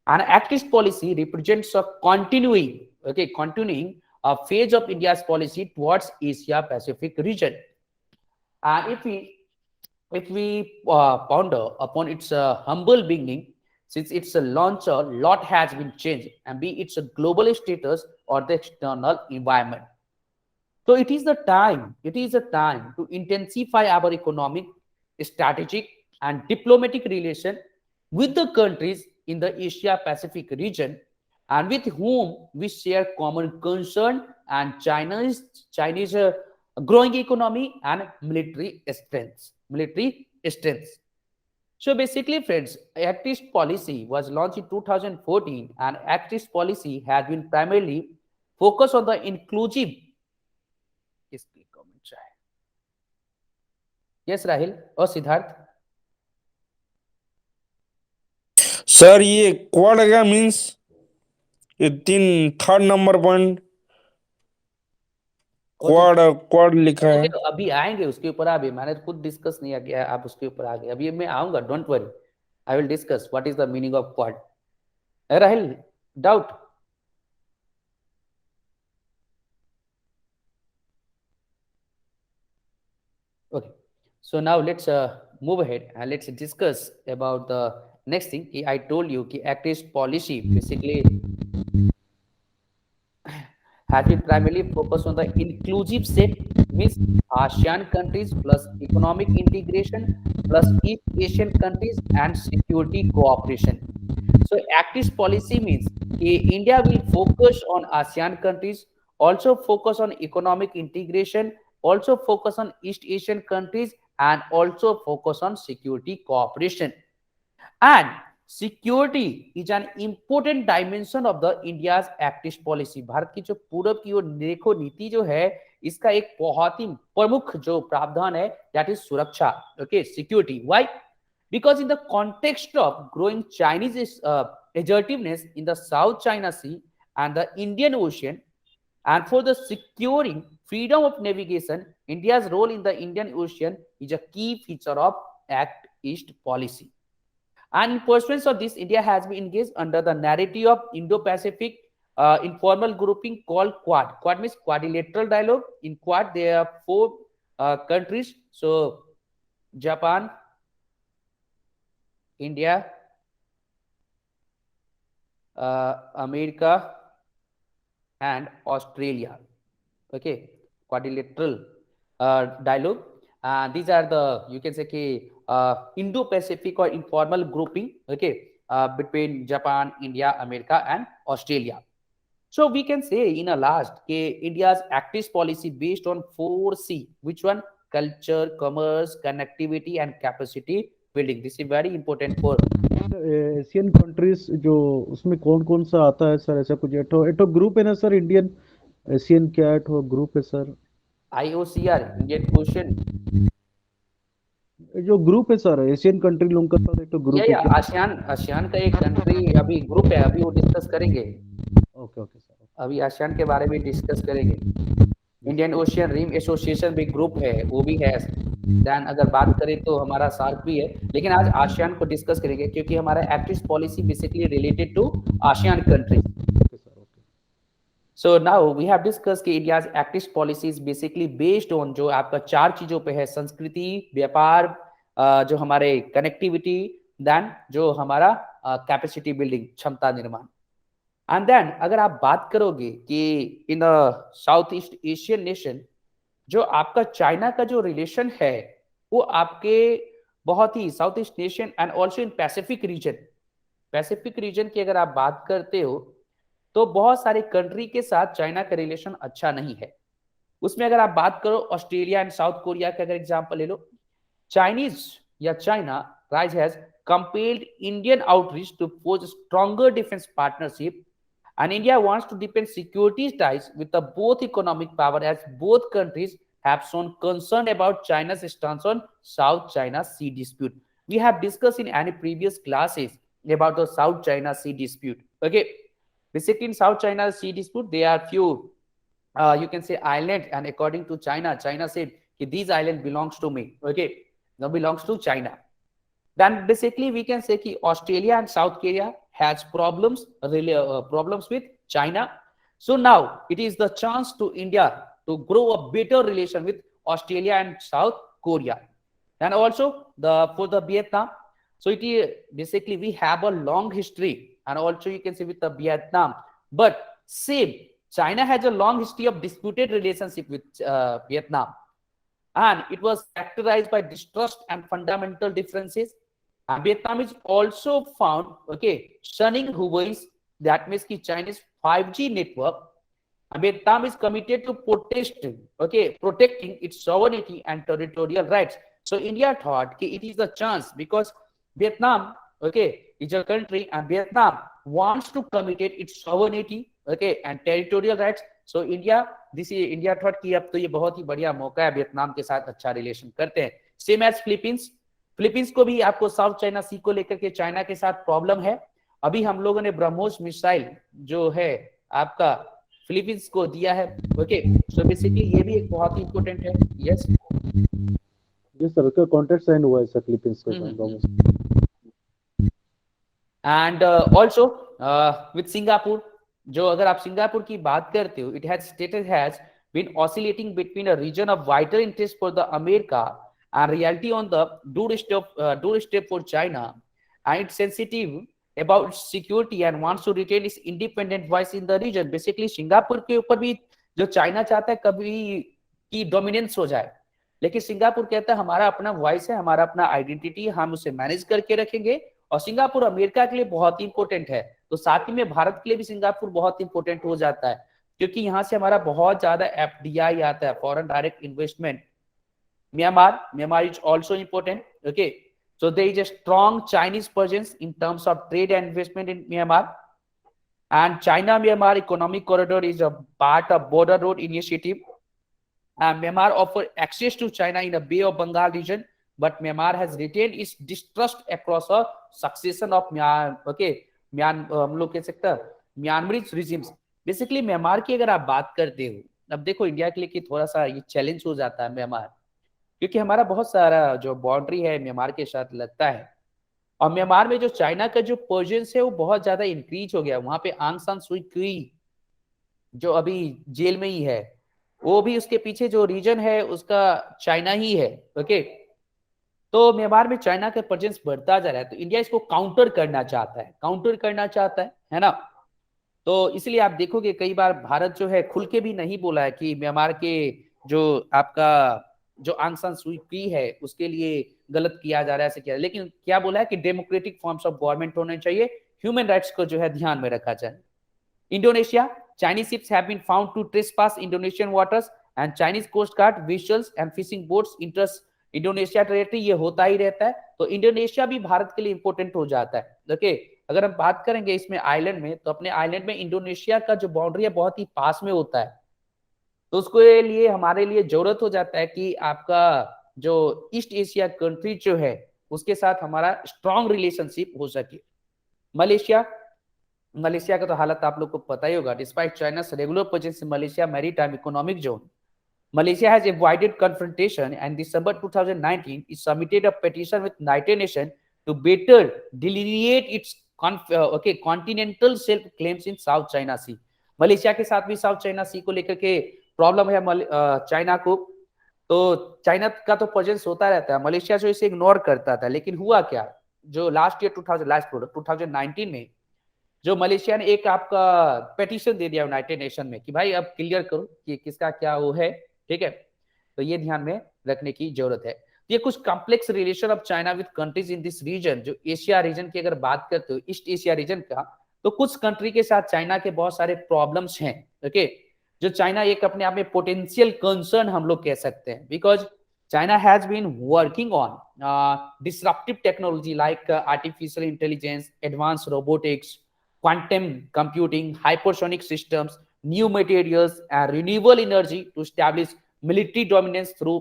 And Act East policy represents a continuing a phase of India's policy towards Asia Pacific region. And if we ponder upon its humble beginning, since its launch, a lot has been changed, and be its a global status or the external environment. So it is a time to intensify our economic, strategic, and diplomatic relation with the countries in the Asia Pacific region, and with whom we share common concern and China's growing economy and military strengths. So basically, friends, Act East policy was launched in 2014, and Act East policy has been primarily focused on the inclusive. Yes Rahil और Siddharth. Sir ये quad क्या means, ये तीन third number point वो तो quad quad लिखा है। देखो अभी आएंगे उसके ऊपर, अभी मैंने खुद डिस्कस नहीं किया है, आप उसके ऊपर आ गए, अभी मैं आऊंगा, don't worry, I will discuss what is the meaning of quad. Rahil, doubt? Okay, so now let's move ahead and let's discuss about the next thing. I told you कि Act East policy basically has been primarily focused on the inclusive set, means ASEAN countries plus economic integration plus East Asian countries and security cooperation. So Act East policy means India will focus on ASEAN countries, also focus on economic integration, also focus on East Asian countries, and also focus on security cooperation. And security is an important dimension of the India's Act East policy. Bharat की जो पूरब की ओर देखो नीति जो है, इसका एक बहुत ही प्रमुख जो प्रावधान है, that is सुरक्षा, okay, security. Why? Because in the context of growing Chinese assertiveness in the South China Sea and the Indian Ocean, and for the securing freedom of navigation, India's role in the Indian Ocean is a key feature of Act East policy. And in pursuance of this, India has been engaged under the narrative of Indo-Pacific informal grouping called Quad. Quad means quadrilateral dialogue. In Quad, there are four countries. So, Japan, India, America, and Australia. Okay, quadrilateral dialogue. These are the, you can say, Indo-Pacific or informal grouping, okay, between Japan, India, America, and Australia. So we can say in a last, India's Act East policy based on 4C. Which one? Culture, commerce, connectivity, and capacity building. This is very important for Asian countries जो उसमें कौन कौन सा आता है sir? ऐसा कुछ एटो एटो group है ना सर? इंडियन एशियन क्या एटो ग्रुप है सर? IOCR, Indian Ocean. जो ग्रुप है सर एशियन कंट्री लोगों का सर, एटो ग्रुप है या क्या? आसियान का एक कंट्री अभी ग्रुप है, अभी वो डिस्कस करेंगे। ओके ओके सर, अभी आसियान के बारे में डिस्कस करेंगे। इंडियन ओशियन रिम एसोसिएशन भी ग्रुप है, वो भी है। देन अगर बात करें तो हमारा सार्क भी है, लेकिन आज आसियान को डिस्कस करेंगे क्योंकि हमारा act east policy basically related to ASEAN country. Okay sir, okay. So now we have discuss कि India's act east policy is basically based on जो आपका चार चीजों पे है, संस्कृति, व्यापार, जो हमारे कनेक्टिविटी, देन जो हमारा कैपेसिटी बिल्डिंग, क्षमता निर्माण। एंड देन अगर आप बात करोगे कि इन साउथ ईस्ट एशियन नेशन, जो आपका चाइना का जो रिलेशन है वो आपके बहुत ही south east nation and also in Pacific region की अगर आप बात करते हो तो बहुत सारे कंट्री के साथ चाइना का रिलेशन अच्छा नहीं है। उसमें अगर आप बात करो ऑस्ट्रेलिया एंड साउथ कोरिया का अगर एग्जांपल ले लो, चाइनीज या China rise has compelled Indian outreach to forge stronger defence partnership, and India wants to deepen security ties with the both economic power, as both countries have shown concern about China's stance on South China Sea dispute. We have discussed in any previous classes about the South China Sea dispute. Okay, basically in South China Sea dispute there are few you can say islands, and according to China said these islands belongs to me. Okay, now belongs to China. Then basically we can say that Australia and South Korea has problems with China. So now it is the chance to India to grow a better relation with Australia and South Korea. And also for the Vietnam, so it is basically we have a long history, and also you can say with the Vietnam, but same China has a long history of disputed relationship with Vietnam, and it was characterized by distrust and fundamental differences. And Vietnam is also found, okay, shunning Huawei's, that means ki Chinese 5G network. And Vietnam is committed to protecting its sovereignty and territorial rights. So India thought that it is the chance, because Vietnam, okay, is a country, and Vietnam wants to commit its sovereignty, okay, and territorial rights. So India thought कि अब तो ये बहुत ही बढ़िया मौका है Vietnam के साथ अच्छा रिलेशन करते हैं, सेम एज फिलीपींस। फिलीपींस को भी आपको साउथ चाइना सी को लेकर के चाइना के साथ प्रॉब्लम है। अभी हम लोगों ने ब्रह्मोस मिसाइल जो है आपका फिलीपींस को दिया है। ओके, सो बेसिकली ये भी एक बहुत ही इंपॉर्टेंट है। यस ये सर का कॉन्ट्रैक्ट साइन हुआ है सर फिलीपींस के साथ। एंड ऑल्सो विथ सिंगापुर, जो अगर आप सिंगापुर की बात करते हो, it has status has been oscillating between a region of vital interest for the America and reality on the doorstep for China, and it's sensitive about its security and wants to retain its independent voice in the region. Basically Singapore के ऊपर भी जो China चाहता है कभी की dominance हो जाए, लेकिन सिंगापुर कहता है हमारा अपना वॉइस है, हमारा अपना आइडेंटिटी, हम उसे मैनेज करके रखेंगे। और सिंगापुर अमेरिका के लिए बहुत ही इंपॉर्टेंट है, तो साथ ही में भारत के लिए भी सिंगापुर बहुत इंपॉर्टेंट हो जाता है, क्योंकि यहाँ से हमारा बहुत ज्यादा एफडीआई आता है, foreign direct investment. Myanmar is also important. Okay, so there is a strong Chinese presence in terms of trade and investment in Myanmar, and China-Myanmar economic corridor is a part of border road initiative. And Myanmar offers access to China in the Bay of Bengal region, but Myanmar has retained its distrust across a succession of हम लोग कह सकते हैं म्यांमारीज regimes. Basically Myanmar की अगर आप बात करते हो, अब देखो इंडिया के लिए कि थोड़ा सा ये चैलेंज हो जाता है म्यांमार, क्योंकि हमारा बहुत सारा जो बाउंड्री है म्यांमार के साथ लगता है, और म्यांमार में जो चाइना का जो प्रेजेंस है वो बहुत ज्यादा इंक्रीज हो गया। वहां पे आंग सान सुई क्यी जो अभी जेल में ही है, वो भी उसके पीछे जो रीजन है उसका चाइना ही है। ओके, तो म्यांमार में चाइना का प्रेजेंस बढ़ता जा रहा है, तो इंडिया इसको काउंटर करना चाहता है ना। तो इसलिए आप देखोगे कई बार भारत जो है खुल के भी नहीं बोला है कि म्यांमार के जो आपका जो आंग सान सुई क्यी है उसके लिए गलत किया जा रहा है, ऐसे किया, लेकिन क्या बोला है कि डेमोक्रेटिक फॉर्म्स ऑफ गवर्नमेंट होने चाहिए, ह्यूमन राइट्स को जो है ध्यान में रखा जाए। Indonesia, Chinese ships have been found to trespass Indonesian waters and Chinese Coast Guard vessels and fishing boats enters Indonesia territory, ये होता ही रहता है। तो इंडोनेशिया भी भारत के लिए इंपॉर्टेंट हो जाता है। देखिए अगर हम बात करेंगे इसमें आइलैंड में, तो अपने आइलैंड में इंडोनेशिया का जो बाउंड्री है बहुत ही पास में होता है, तो उसके लिए हमारे लिए जरूरत हो जाता है कि आपका जो ईस्ट एशिया कंट्री जो है उसके साथ हमारा स्ट्रॉन्ग रिलेशनशिप हो सके। मलेशिया का तो हालत आप लोग को पता ही होगा। Despite चाइना's regular presence in Malaysia maritime economic zone, Malaysia has avoided confrontation, and December 2019 it submitted a petition with United Nations to better delineate its continental self claims in South China Sea. Malaysia के साथ भी south China सी को लेकर के problem है China को, तो China का तो प्रेजेंस होता रहता है, मलेशिया जो इसे इग्नोर करता था। लेकिन हुआ क्या, जो लास्ट ईयर 2019 में जो मलेशिया ने एक आपका पेटिशन दे दिया यूनाइटेड नेशन में कि भाई अब क्लियर करो कि किसका क्या वो है, ठीक है। तो ये ध्यान में रखने की जरूरत है। ये कुछ complex relation of China with countries in this region, जो एशिया रीजन की अगर बात करते हो, ईस्ट एशिया रीजन का, तो कुछ कंट्री के साथ चाइना के बहुत सारे प्रॉब्लम्स हैं। ओके, जो चाइना एक अपने आप में पोटेंशियल कंसर्न हम लोग कह सकते हैं, because China has been working on disruptive technology like artificial intelligence, advance robotics, quantum computing, hypersonic systems, new materials, and renewable energy to establish military dominance through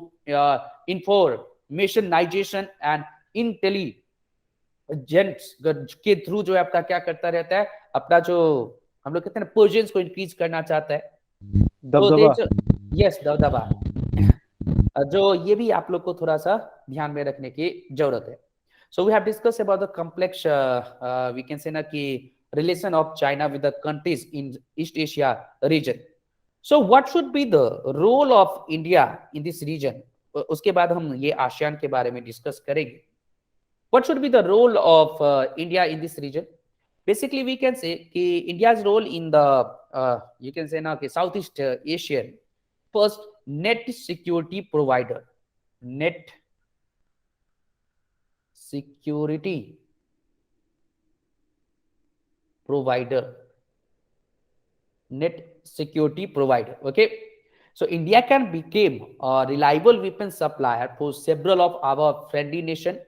informationization and intelligence के through जो है आपका क्या करता रहता है, अपना जो हम लोग कहते हैं ना प्रेजेंस को इंक्रीज करना चाहता है, यस दबदबा, जो ये भी आप लोग को थोड़ा सा ध्यान में रखने की जरूरत है। So we have discuss about the complex we can say ना कि relation of China with the countries in East Asia region. So what should be the role of India in this region? उसके बाद हम ये ASEAN के बारे में discuss करेंगे। What should be the role of India in this region? Basically we can say कि India's role in the you can say ना कि Southeast Asian, first net security provider, net security provider. Okay, so India can become a reliable weapon supplier for several of our friendly nations,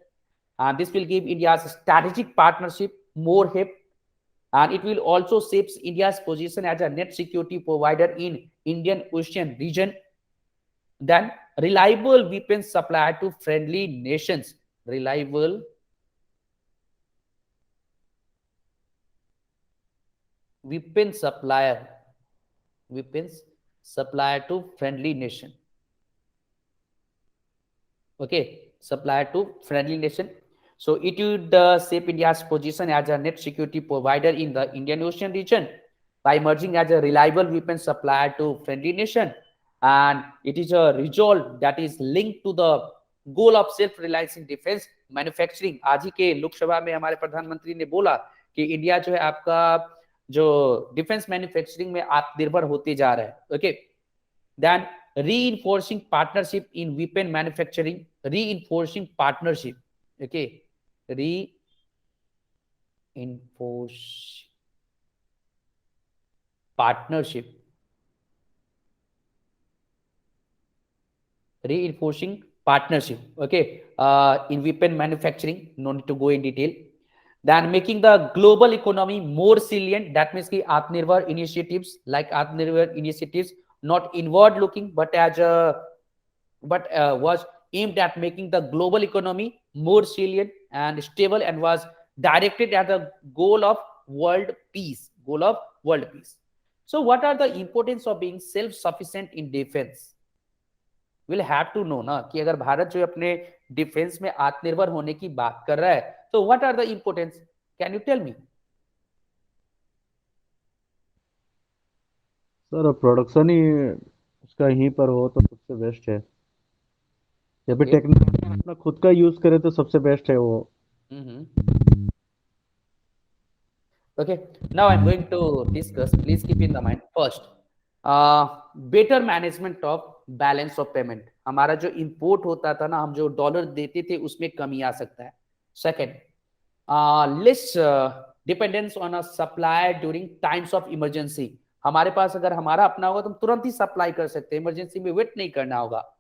and this will give India's strategic partnership more heft, and it will also shape India's position as a net security provider in Indian Ocean region. Then reliable weapon supply to friendly nations. Reliable weapon supplier, weapons supplier to friendly nation. Okay, supplier to friendly nation. So it would shape India's position as a net security provider in the Indian Ocean region by emerging as a reliable weapon supplier to friendly nation. And it is a result that is linked to the goal of self-reliance in defense manufacturing. आज ही के लोकसभा में हमारे प्रधानमंत्री ने बोला कि India जो है आपका जो डिफेंस मैन्युफैक्चरिंग में आत्मनिर्भर होते जा रहा है. Okay, then reinforcing partnership in weapon manufacturing, reinforcing partnership. Okay, reinforce partnership, reinforcing partnership. Okay, in weapon manufacturing, no need to go in detail. Then making the global economy more resilient. That means ki Atmanirbhar initiatives, like Atmanirbhar initiatives, not inward looking, but was aimed at making the global economy more resilient and stable, and was directed at the goal of world peace. Goal of world peace. So what are the importance of being self-sufficient in defense? We'll have to know ना कि अगर भारत जो अपने defence में आत्मनिर्भर होने की बात कर रहा है, तो what are the importance? Can you tell me? Sir production ही उसका यहीं पर हो तो सबसे बेस्ट है, या फिर Okay. टेक्नोलॉजी अपना खुद का यूज करे तो सबसे बेस्ट है वो. Okay, now I'm going to discuss. Please keep in the mind. First, better management of balance of payment. हमारा जो इंपोर्ट होता था ना, हम जो डॉलर देते थे उसमें कमी आ सकता है. Second, less dependence on a supplier during times of emergency. हमारे पास अगर हमारा अपना होगा तो हम तुरंत ही सप्लाई कर सकते हैं, इमरजेंसी में वेट नहीं करना होगा.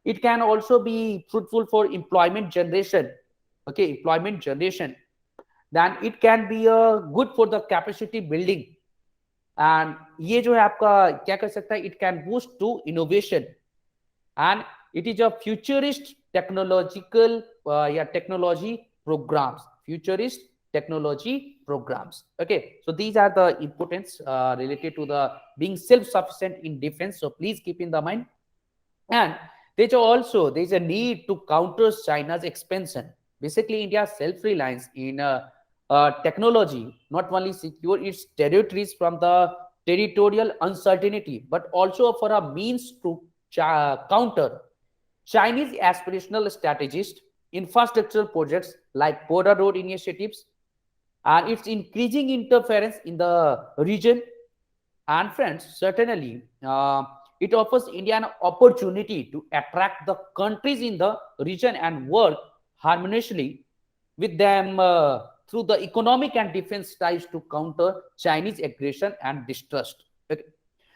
It can also be fruitful for employment generation. Okay, employment generation. Then it can be good for the capacity building. And ये जो है आपका क्या कर सकता है? It can boost to innovation. And it is a futurist technological technology programs. Futurist technology programs. Okay, so these are the importance related to the being self-sufficient in defense. So please keep in the mind. And there's a need to counter China's expansion. Basically, India's self-reliance in technology not only secure its territories from the territorial uncertainty, but also for a means to counter Chinese aspirational strategies, infrastructural projects like border road initiatives, and its increasing interference in the region. And friends, certainly, it offers India an opportunity to attract the countries in the region and work harmoniously with them through the economic and defense ties to counter Chinese aggression and distrust. Okay.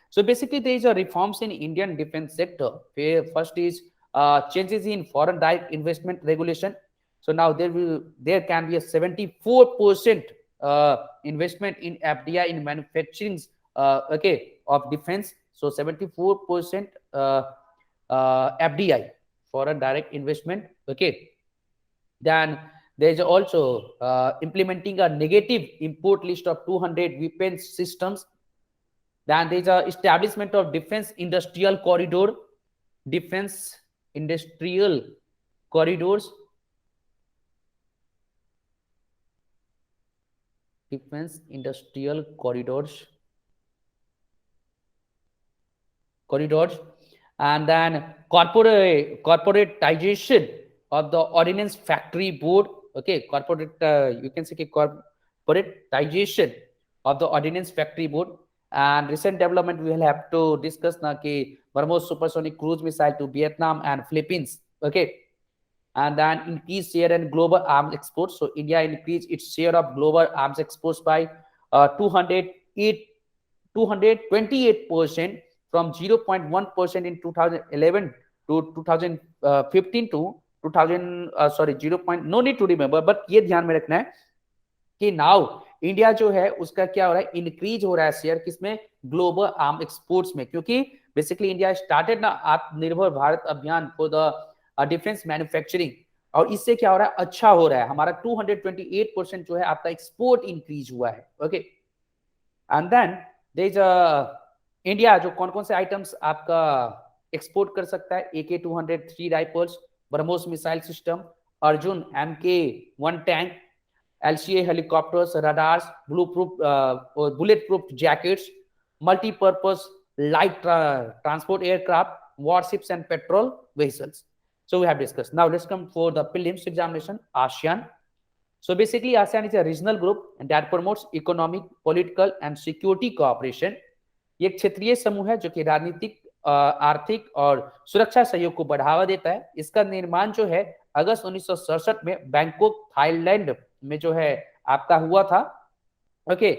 So basically, there is a reforms in Indian defense sector. Where first is changes in foreign direct investment regulation. So now there can be a 74% investment in FDI in manufacturing of defense. So 74% FDI, foreign direct investment. Okay. Then there is also implementing a negative import list of 200 weapons systems. Then there is a establishment of defense industrial corridor, defense industrial corridors, defense industrial corridors, and then corporatization of the ordnance factory board. Okay, you can say corporatization of the ordnance factory board. And recent development we will have to discuss now ki BrahMos supersonic cruise missile to Vietnam and Philippines. Okay, and then increase share in global arms exports. So India increased its share of global arms exports by 228% from 0.1% in 2011 to 2015 to 0. No need to remember, but ये ध्यान में रखना है कि now India जो है उसका क्या हो रहा है, इंक्रीज हो रहा है शेयर किसमें, ग्लोबल आर्म एक्सपोर्ट्स में, क्योंकि बेसिकली इंडिया स्टार्टेड ना आत्मनिर्भर भारत अभियान फॉर द डिफेंस मैन्युफैक्चरिंग, और इससे क्या हो रहा है, अच्छा हो रहा है, हमारा 228% जो है आपका एक्सपोर्ट इंक्रीज हुआ है। Okay, and then there is India जो कौन कौन से आइटम्स आपका एक्सपोर्ट कर सकता है, AK-203 rifles, BrahMos missile system, Arjun MK-1 tank, LCA helicopters, radars, bullet proof jackets, multi-purpose light transport aircraft, warships and petrol vessels. So we have discussed. Now let's come for the prelims examination. ASEAN. So basically ASEAN is a regional group that promotes economic, political and security cooperation. ये एक क्षेत्रीय समूह है जो कि राजनीतिक, आर्थिक और सुरक्षा सहयोग को बढ़ावा देता है। इसका निर्माण जो है अगस्त 1967 में बैंकॉक थाईलैंड में जो है आपका हुआ था। ओके,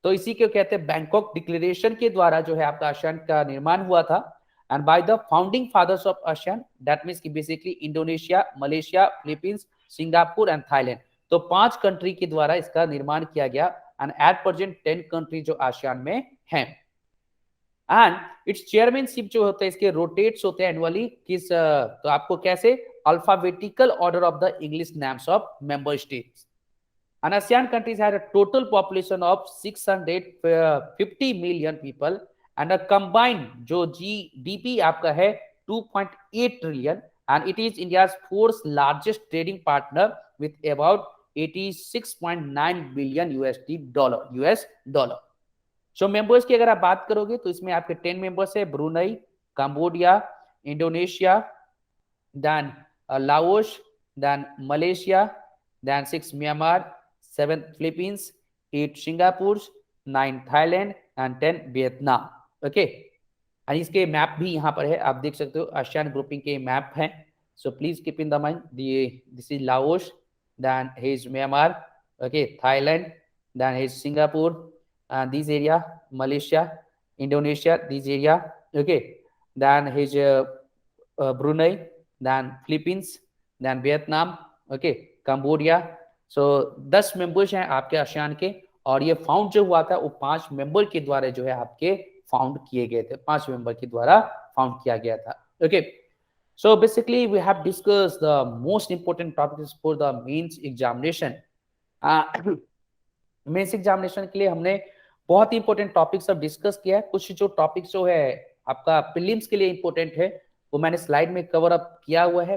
तो इसी को कहते हैं बैंकॉक डिक्लेरेशन के द्वारा जो है आपका आसियान का निर्माण हुआ था, and by the founding fathers of ASEAN, that means कि basically Indonesia, Malaysia, Philippines, Singapore and Thailand, तो 5 कंट्री के द्वारा इसका निर्माण किया गया, एंड एट प्रेजेंट 10 कंट्री जो आसियान में हैं। एंड इट्स चेयरमैनशिप जो होता है इसके रोटेट्स होते हैं एनुअली किस, तो आपको कैसे, alphabetical order of the English names of member states. And ASEAN countries had a total population of 650 million people and a combined जो GDP आपका है 2.8 trillion, and it is India's 4th largest trading partner with about 86.9 billion US dollar. So members की अगर आप बात करोगे तो इसमें आपके 10 members है, Brunei, Cambodia, Indonesia, then Laos, then Malaysia, then 6 Myanmar, 7 Philippines, 8 Singapore, 9 Thailand and 10 Vietnam. Okay, और इसके मैप भी यहाँ पर है, आप देख सकते हो आसियान ग्रुपिंग के मैप हैं। So please keep in the mind this is Laos, then his Myanmar, okay, Thailand, then his Singapore, this area, Malaysia, Indonesia, this area, okay, then his Brunei, then Philippines, then Vietnam, okay, Cambodia. So 10 members हैं आपके ASEAN के, और ये found जो हुआ था वो 5 member के द्वारा जो है आपके फाउंड किए गए थे, 5 मेंबर के द्वारा फाउंड किया गया था। Okay, so basically we have discuss the most important topics for the mains examination. Mains examination के लिए हमने बहुत ही इंपॉर्टेंट टॉपिक्स अब डिस्कस किया है। कुछ जो टॉपिक्स जो है आपका प्रीलिम्स के लिए इंपॉर्टेंट है वो मैंने स्लाइड में कवर अप किया हुआ है,